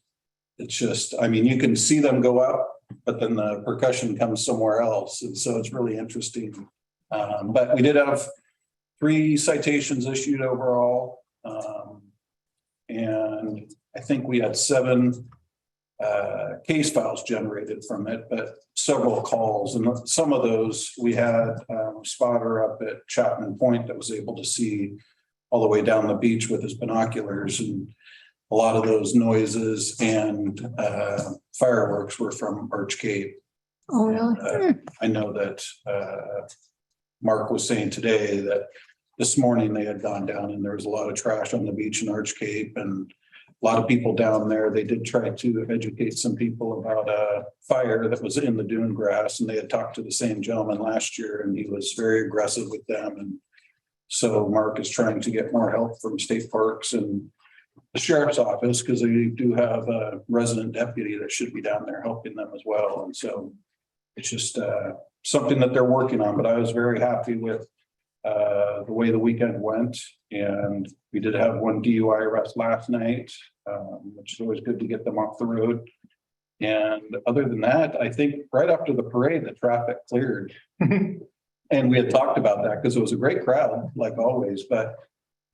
it's just, I mean, you can see them go up, but then the percussion comes somewhere else. And so it's really interesting. But we did have 3 citations issued overall. And I think we had 7 case files generated from it, but several calls. And some of those we had a spotter up at Chapman Point that was able to see all the way down the beach with his binoculars. And a lot of those noises and fireworks were from Arch Cape. Oh, really? I know that Mark was saying today that this morning they had gone down and there was a lot of trash on the beach in Arch Cape and a lot of people down there. They did try to educate some people about a fire that was in the dune grass, and they had talked to the same gentleman last year and he was very aggressive with them. And so Mark is trying to get more help from state parks and the sheriff's office, because they do have a resident deputy that should be down there helping them as well. And so it's just something that they're working on, but I was very happy with the way the weekend went. And we did have 1 DUI arrest last night, which is always good to get them off the road. And other than that, I think right after the parade, the traffic cleared. And we had talked about that because it was a great crowd, like always, but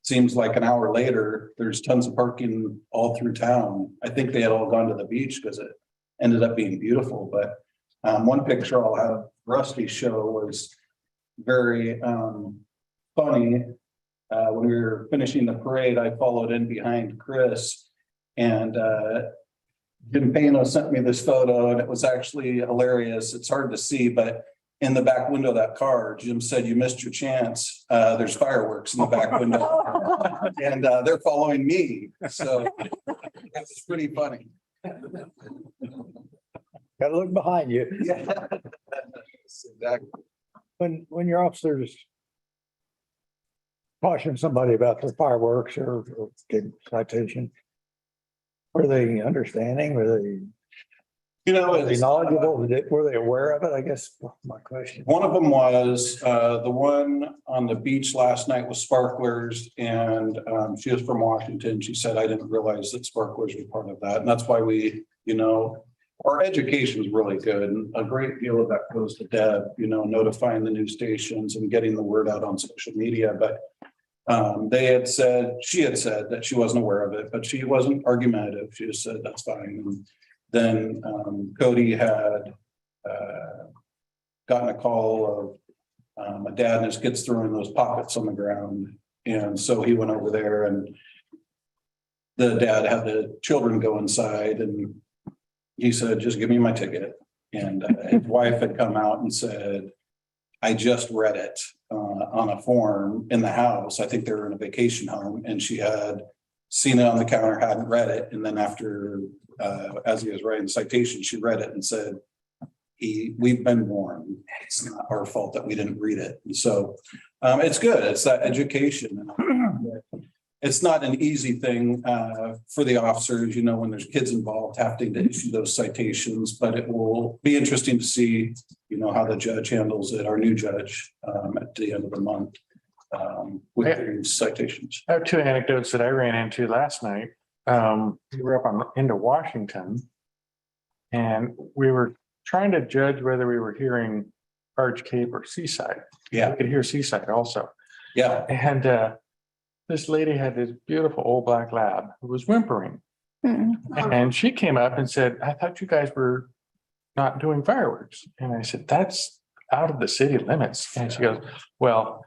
seems like an hour later, there's tons of parking all through town. I think they had all gone to the beach because it ended up being beautiful. But one picture I'll have Rusty show was very funny. When we were finishing the parade, I followed in behind Chris, and Jim Pano sent me this photo, and it was actually hilarious. It's hard to see, but in the back window of that car, Jim said, "You missed your chance. There's fireworks in the back window." And they're following me. So it's pretty funny. Gotta look behind you. Yeah. Exactly. When your officers caution somebody about their fireworks or get citation, were they understanding? Were they? Were they knowledgeable? Were they aware of it? I guess my question. One of them was the one on the beach last night was sparklers, and she was from Washington. She said, "I didn't realize that sparklers were part of that." And that's why we, our education is really good. And a great deal of that goes to Deb, notifying the news stations and getting the word out on social media. But she had said that she wasn't aware of it, but she wasn't argumentative. She just said, "That's fine." And then Cody had gotten a call of a dad and his kids throwing those pockets on the ground. And so he went over there, and the dad had the children go inside, and he said, "Just give me my ticket." And his wife had come out and said, "I just read it on a form in the house." I think they were in a vacation home, and she had seen it on the counter, hadn't read it. And then after, as he was writing the citation, she read it and said, "We've been warned. It's not our fault that we didn't read it." And so it's good. It's that education. it's not an easy thing for the officers, when there's kids involved, having to issue those citations, but it will be interesting to see, how the judge handles it, our new judge, at the end of the month. With these citations. I have two anecdotes that I ran into last night. We were up into Washington. And we were trying to judge whether we were hearing Arch Cape or Seaside. Yeah. We could hear Seaside also. Yeah. And this lady had this beautiful old black lab who was whimpering. And she came up and said, I thought you guys were not doing fireworks. And I said, that's out of the city limits. And she goes, well,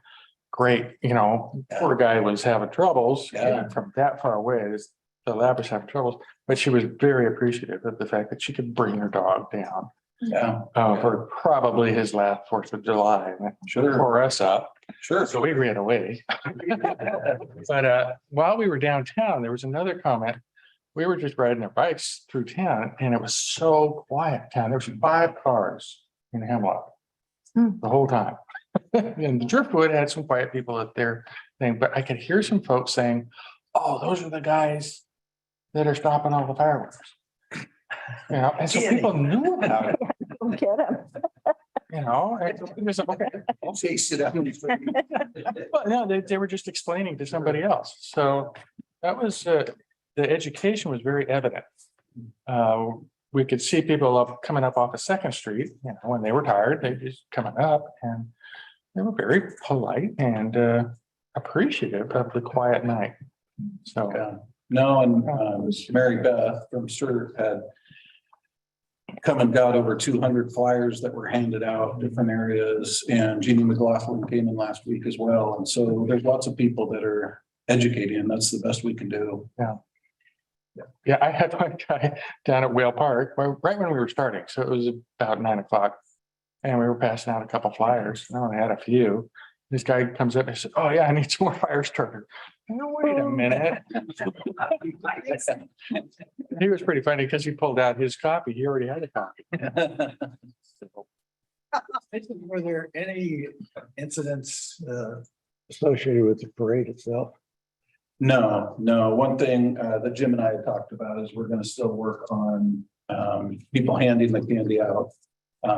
great. Poor guy was having troubles from that far away. The lab was having troubles, but she was very appreciative of the fact that she could bring her dog down. Yeah. For probably his last 4th of July. Sure. Tore us up. Sure. So we ran away. But while we were downtown, there was another comment. We were just riding our bikes through town and it was so quiet town. There was 5 cars in Hemlock the whole time. And the Driftwood had some quiet people at their thing, but I could hear some folks saying, oh, those are the guys that are stopping all the fireworks. And so people knew about it. Get him. It was okay. I'll chase it out. But no, they were just explaining to somebody else. So that was, the education was very evident. We could see people coming up off of 2nd Street, when they were tired, they just coming up and they were very polite and appreciative of the quiet night. So. Yeah. No, and Mary Beth from CERT had come and got over 200 flyers that were handed out different areas, and Jeannie McLaughlin came in last week as well. And so there's lots of people that are educating, and that's the best we can do. Yeah, I had one guy down at Whale Park, right when we were starting. So it was about 9 o'clock. And we were passing out a couple flyers. I only had a few. This guy comes up and said, oh yeah, I need some more fire starters. Wait a minute. He was pretty funny because he pulled out his copy. He already had a copy. Were there any incidents associated with the parade itself? No. One thing that Jim and I had talked about is we're going to still work on people handing the candy out.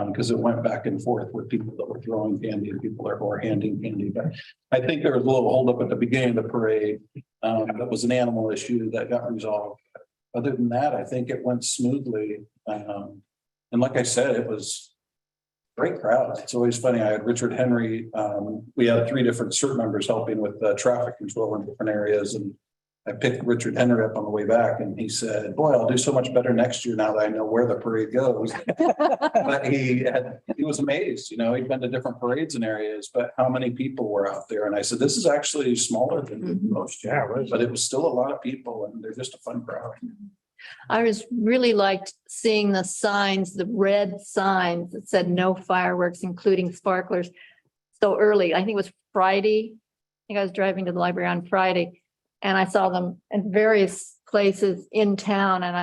Because it went back and forth with people that were throwing candy and people that were handing candy. But I think there was a little holdup at the beginning of the parade. That was an animal issue that got resolved. Other than that, I think it went smoothly. And like I said, it was a great crowd. It's always funny. I had Richard Henry. We had 3 different CERT members helping with traffic control in different areas. And I picked Richard Henry up on the way back and he said, boy, I'll do so much better next year now that I know where the parade goes. But he was amazed, he'd been to different parades and areas, but how many people were out there? And I said, this is actually smaller than most, but it was still a lot of people and they're just a fun crowd. I was really liked seeing the signs, the red signs that said no fireworks, including sparklers, so early. I think it was Friday. I think I was driving to the library on Friday. And I saw them in various places in town, and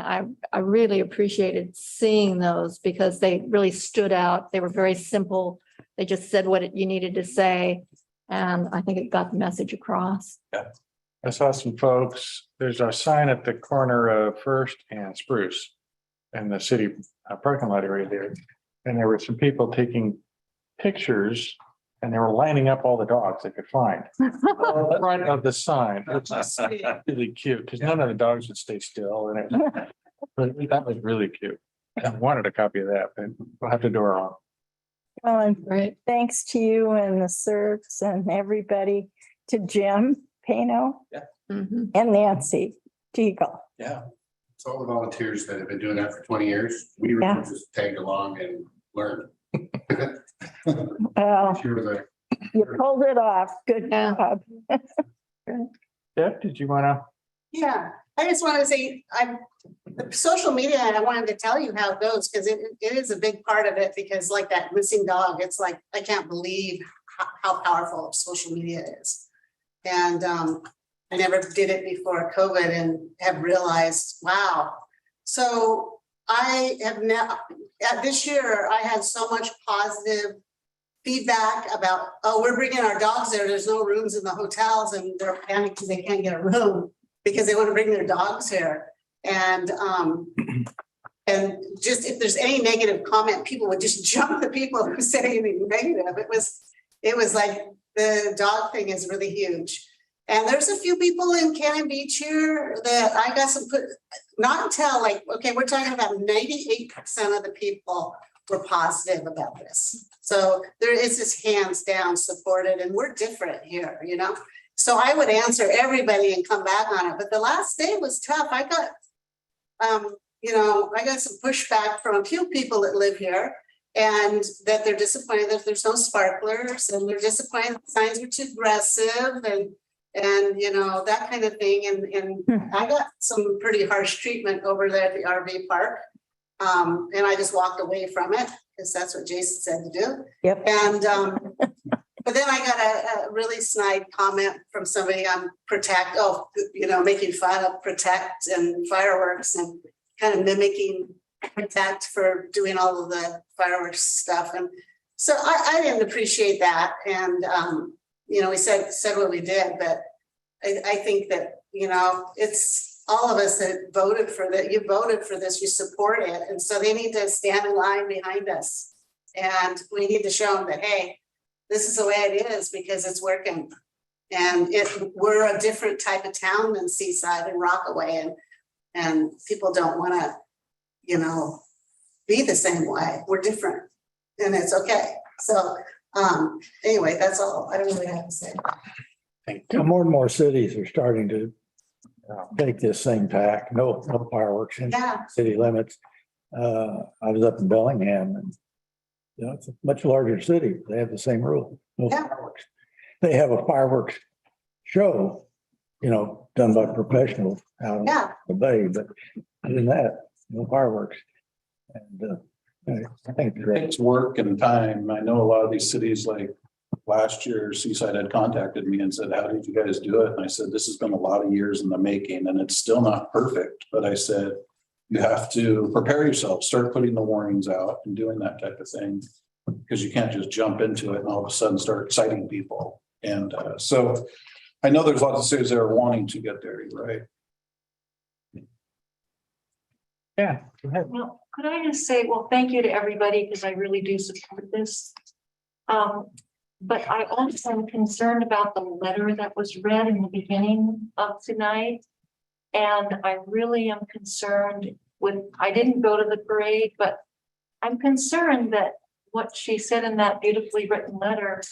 I really appreciated seeing those because they really stood out. They were very simple. They just said what you needed to say, and I think it got the message across. Yeah, I saw some folks. There's a sign at the corner of First and Spruce, in the city parking lot area there, and there were some people taking pictures. And they were lining up all the dogs they could find. In front of the sign. It's really cute because none of the dogs would stay still. And that was really cute. I wanted a copy of that, but we'll have to do our own. Well, and thanks to you and the CERTs and everybody, to Jim Pano and Nancy Teagle. Yeah. It's all the volunteers that have been doing that for 20 years. We were just tagged along and learned. Well, you pulled it off. Good job. Deb, did you want to? Yeah, I just want to say, social media, and I wanted to tell you how it goes, because it is a big part of it, because like that missing dog, it's like, I can't believe how powerful social media is. And I never did it before COVID and have realized, wow. So I have now, this year, I had so much positive feedback about, oh, we're bringing our dogs there. There's no rooms in the hotels and they're panicked because they can't get a room because they want to bring their dogs here. And just if there's any negative comment, people would just jump the people who say anything negative. It was like the dog thing is really huge. And there's a few people in Cannon Beach here that I got some not until like, okay, we're talking about 98% of the people were positive about this. So there is this hands down supported, and we're different here, you know? So I would answer everybody and come back on it. But the last day was tough. I got, I got some pushback from a few people that live here, and that they're disappointed that there's no sparklers, and they're disappointed that the signs are too aggressive and that kind of thing. And I got some pretty harsh treatment over there at the RV park. And I just walked away from it because that's what Jason said to do. Yep. And but then I got a really snide comment from somebody on making fun of Protect and fireworks and kind of mimicking Protect for doing all of the fireworks stuff. And so I didn't appreciate that. And we said what we did, but I think that, it's all of us that voted for that. You voted for this, you support it. And so they need to stand in line behind us. And we need to show them that, hey, this is the way it is because it's working. And we're a different type of town than Seaside and Rockaway. And people don't want to, be the same way. We're different and it's okay. So anyway, that's all. I don't really have to say. More and more cities are starting to take this same tack. No fireworks in Yeah. city limits. I was up in Bellingham and it's a much larger city. They have the same rule. No Yeah. fireworks. They have a fireworks show, done by professionals out in Yeah. the bay, but other than that, no fireworks. And I think it's It great. takes work and time. I know a lot of these cities, like last year, Seaside had contacted me and said, how did you guys do it? And I said, this has been a lot of years in the making and it's still not perfect. But I said, you have to prepare yourself, start putting the warnings out and doing that type of thing. Because you can't just jump into it and all of a sudden start citing people. And so I know there's lots of cities that are wanting to get there, right? Yeah, go ahead. Well, could I just say, well, thank you to everybody, because I really do support this. But I also am concerned about the letter that was read in the beginning of tonight. And I really am concerned I didn't go to the parade, but I'm concerned that what she said in that beautifully written letter,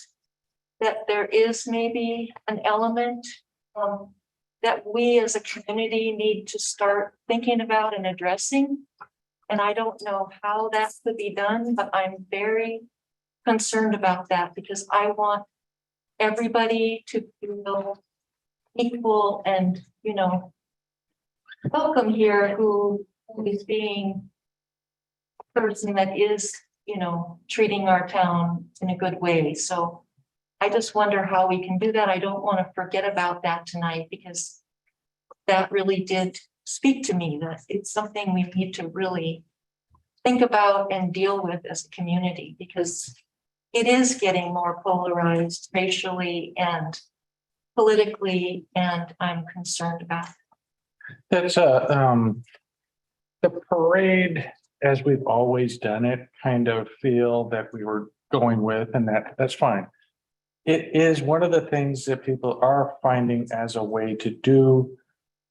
that there is maybe an element that we as a community need to start thinking about and addressing. And I don't know how that could be done, but I'm very concerned about that because I want everybody to feel equal and, welcome here who is being a person that is, treating our town in a good way. So I just wonder how we can do that. I don't want to forget about that tonight because that really did speak to me, that it's something we need to really think about and deal with as a community because it is getting more polarized racially and politically, and I'm concerned about it. That's the parade, as we've always done it, kind of feel that we were going with, and that's fine. It is one of the things that people are finding as a way to do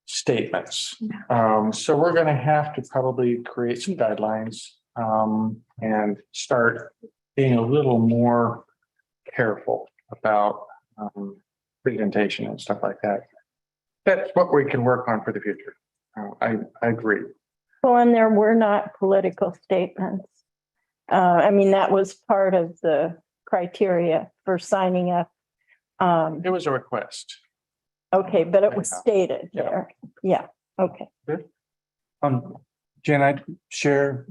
statements. So we're going to have to probably create some guidelines and start being a little more careful about presentation and stuff like that. That's what we can work on for the future. I agree. Well, and there were not political statements. That was part of the criteria for signing up. It was a request. Okay, but it was stated there. Yeah, okay. Jen, I'd share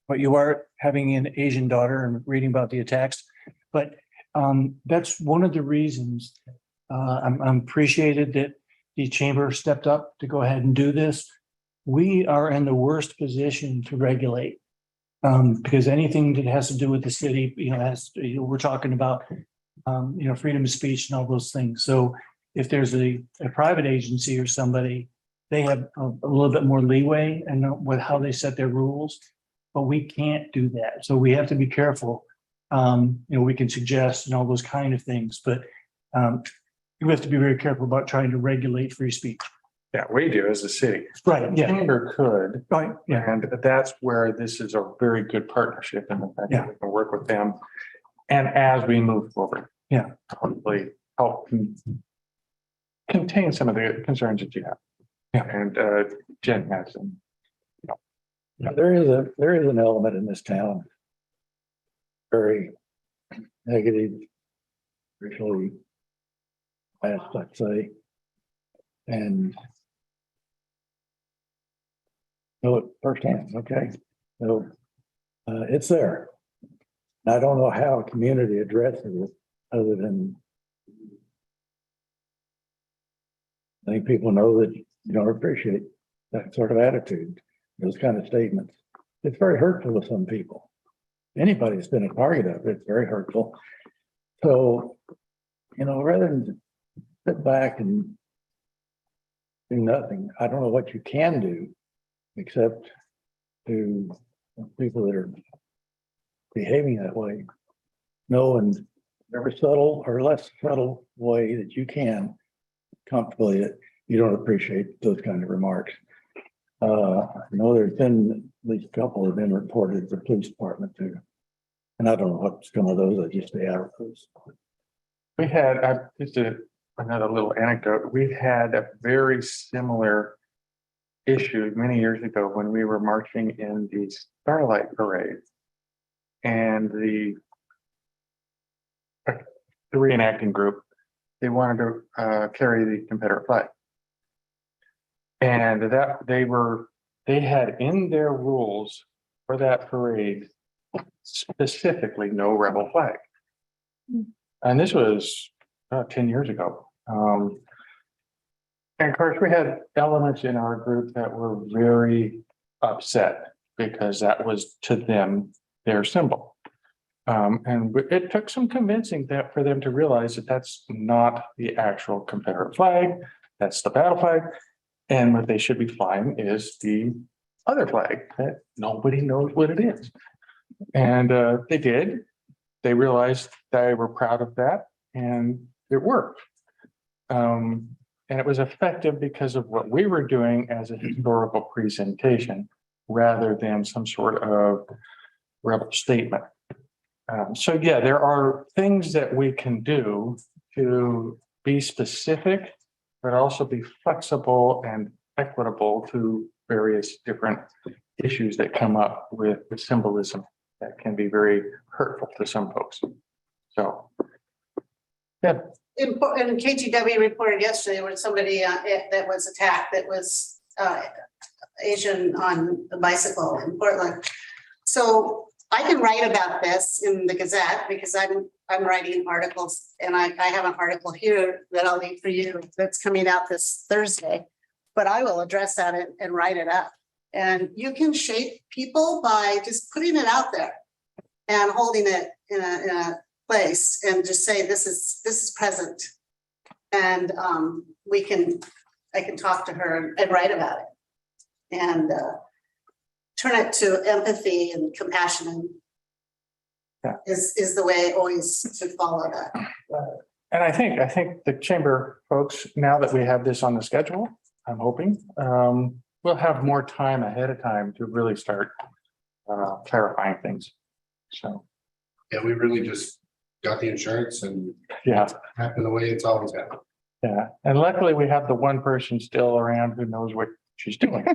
what you are, having an Asian daughter and reading about the attacks, but that's one of the reasons I'm appreciated that the chamber stepped up to go ahead and do this. We are in the worst position to regulate Because anything that has to do with the city, we're talking about, freedom of speech and all those things. So if there's a private agency or somebody, they have a little bit more leeway and with how they set their rules, but we can't do that. So we have to be careful. We can suggest and all those kind of things, but we have to be very careful about trying to regulate free speech. Yeah, we do as a city. Right, yeah. Chamber could. Right, yeah. And that's where this is a very good partnership and the fact that we can work with them. And as we move forward. Yeah. Hopefully help contain some of the concerns that you have. Yeah. And Jen has some. There is an element in this town. Very negative, racially biased, I'd say. And know it firsthand, okay? So it's there. And I don't know how a community addresses it other than I think people know that you don't appreciate that sort of attitude, those kind of statements. It's very hurtful to some people. Anybody that's been a target of it, it's very hurtful. So, rather than sit back and do nothing, I don't know what you can do except to people that are behaving that way, know in every subtle or less subtle way that you can comfortably that you don't appreciate those kind of remarks. I know there's been at least a couple have been reported to the police department too. And I don't know what's come of those, I just stay out of those. We had, just another little anecdote, we had a very similar issue many years ago when we were marching in the Starlight Parade. And the reenacting group, they wanted to carry the Confederate flag. And that they had in their rules for that parade specifically no rebel flag. And this was 10 years ago. And of course, we had elements in our group that were very upset because that was to them their symbol. And it took some convincing that for them to realize that that's not the actual Confederate flag, that's the battle flag. And what they should be flying is the other flag that nobody knows what it is. And they did. They realized they were proud of that and it worked. And it was effective because of what we were doing as a historical presentation rather than some sort of rebel statement. So yeah, there are things that we can do to be specific, but also be flexible and equitable to various different issues that come up with the symbolism that can be very hurtful to some folks. So, yeah. In KTW reported yesterday when somebody that was attacked that was Asian on a bicycle in Portland. So I can write about this in the Gazette because I'm writing articles and I have an article here that I'll leave for you that's coming out this Thursday. But I will address that and write it up. And you can shape people by just putting it out there and holding it in a place and just say this is present. And I can talk to her and write about it and turn it to empathy and compassion is the way always to follow that. And I think the chamber folks, now that we have this on the schedule, I'm hoping, we'll have more time ahead of time to really start clarifying things. So. Yeah, we really just got the insurance and happened the way it's always happened. Yeah, and luckily we have the one person still around who knows what she's doing.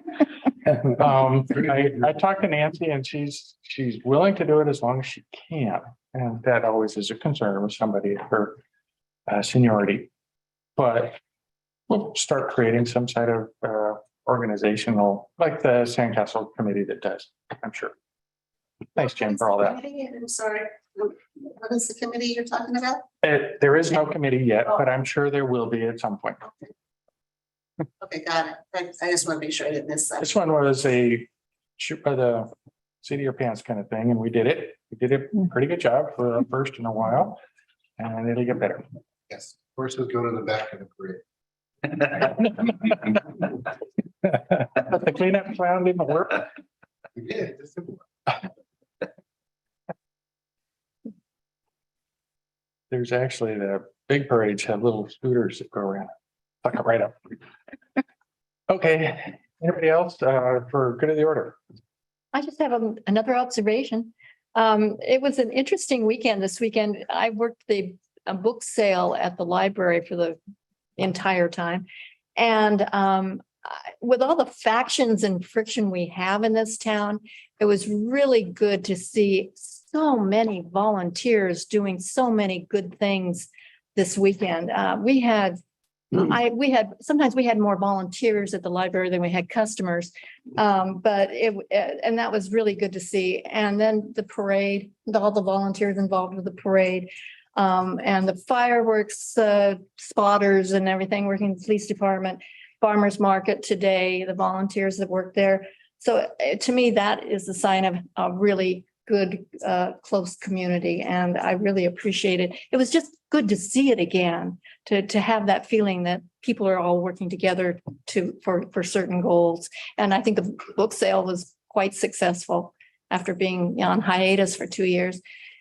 I talked to Nancy and she's willing to do it as long as she can. And that always is a concern with somebody at her seniority. But we'll start creating some sort of organizational, like the Sandcastle committee that does, I'm sure. Thanks, Jim, for all that. I'm sorry. What is the committee you're talking about? There is no committee yet, but I'm sure there will be at some point. Okay, got it. I just want to be sure I didn't miss that. This one was the seat of your pants kind of thing, and we did it. We did a pretty good job for a first in a while, and it'll get better. Yes, horses go to the back of the parade. But the cleanup clown didn't work. We did. Just simple. There's actually the big parades have little scooters that go around. Fuck it right up. Okay, anybody else for good of the order? I just have another observation. It was an interesting weekend this weekend. I worked a book sale at the library for the entire time. And with all the factions and friction we have in this town, it was really good to see so many volunteers doing so many good things this weekend. Sometimes we had more volunteers at the library than we had customers. And that was really good to see. And then the parade, all the volunteers involved with the parade, and the fireworks spotters and everything, working in the police department, farmers market today, the volunteers that work there. So to me, that is a sign of a really good, close community. And I really appreciate it. It was just good to see it again, to have that feeling that people are all working together for certain goals. And I think the book sale was quite successful after being on hiatus for 2 years.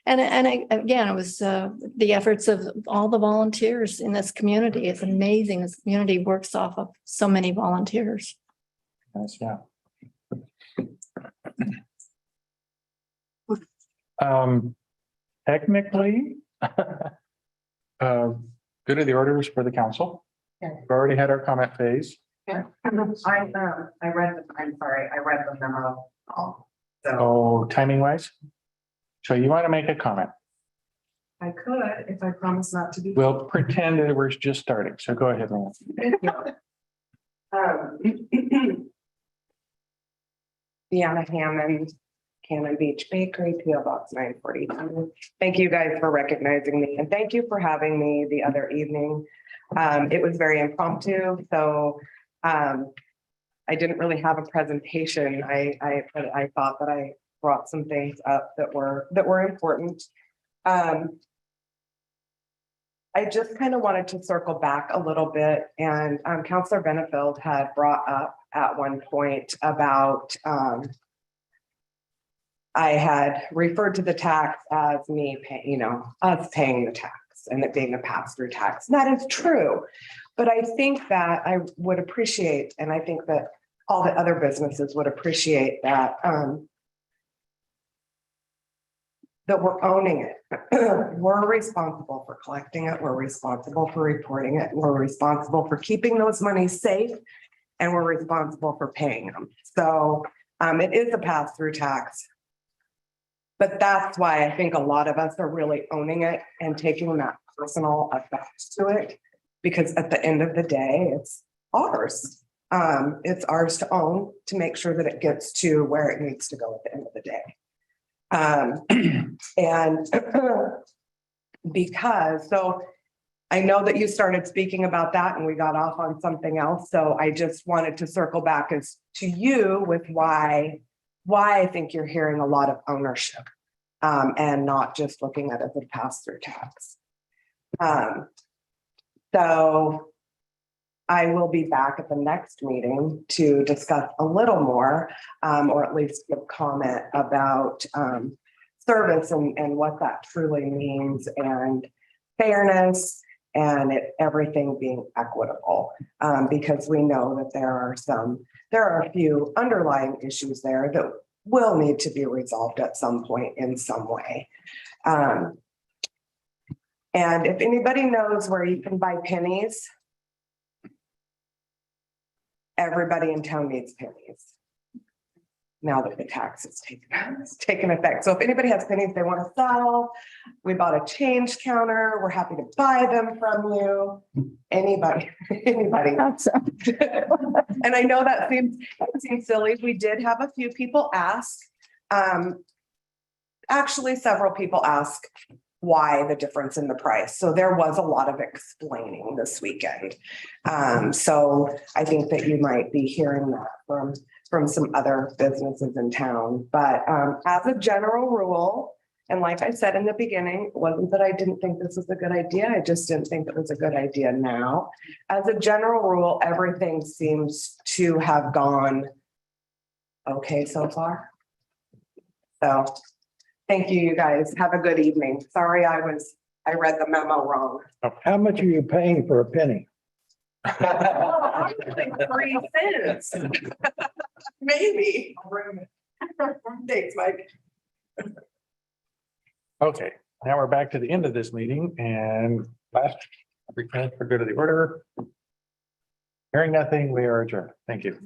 And again, it was the efforts of all the volunteers in this community. It's amazing. This community works off of so many volunteers. Yes, yeah. Technically, good of the orders for the council. We've already had our comment phase. I read the memo. Oh, timing wise. So you want to make a comment? I could, if I promise not to be. We'll pretend that we're just starting. So go ahead, Lynn. Thank you. Deanna Hammond, Cannon Beach Bakery, PO Box 942. Thank you guys for recognizing me, and thank you for having me the other evening. It was very impromptu, so I didn't really have a presentation. I thought that I brought some things up that were important. I just kind of wanted to circle back a little bit, and Councillor Benefield had brought up at one point about I had referred to the tax as me paying, us paying the tax and it being a pass-through tax. And that is true, but I think that I would appreciate, and I think that all the other businesses would appreciate that that we're owning it. We're responsible for collecting it. We're responsible for reporting it. We're responsible for keeping those monies safe, and we're responsible for paying them. So it is a pass-through tax. But that's why I think a lot of us are really owning it and taking that personal effect to it, because at the end of the day, it's ours. It's ours to own, to make sure that it gets to where it needs to go at the end of the day. And because, so I know that you started speaking about that and we got off on something else. So I just wanted to circle back as to you with why I think you're hearing a lot of ownership and not just looking at it as a pass-through tax. So I will be back at the next meeting to discuss a little more, or at least give comment about service and what that truly means, and fairness, and everything being equitable, because we know that there are a few underlying issues there that will need to be resolved at some point in some way. And if anybody knows where you can buy pennies, everybody in town needs pennies now that the tax is taken effect. So if anybody has pennies they want to sell, we bought a change counter. We're happy to buy them from you. Anybody. Awesome. And I know that seems silly. We did have a few people ask. Actually, several people ask why the difference in the price. So there was a lot of explaining this weekend. So I think that you might be hearing that from some other businesses in town. But as a general rule, and like I said in the beginning, it wasn't that I didn't think this was a good idea. I just didn't think it was a good idea now. As a general rule, everything seems to have gone okay so far. So thank you, you guys. Have a good evening. Sorry, I read the memo wrong. How much are you paying for a penny? 3 cents. Maybe. Thanks, Mike. Okay, now we're back to the end of this meeting and last return for good of the order. Hearing nothing, we are adjourned. Thank you.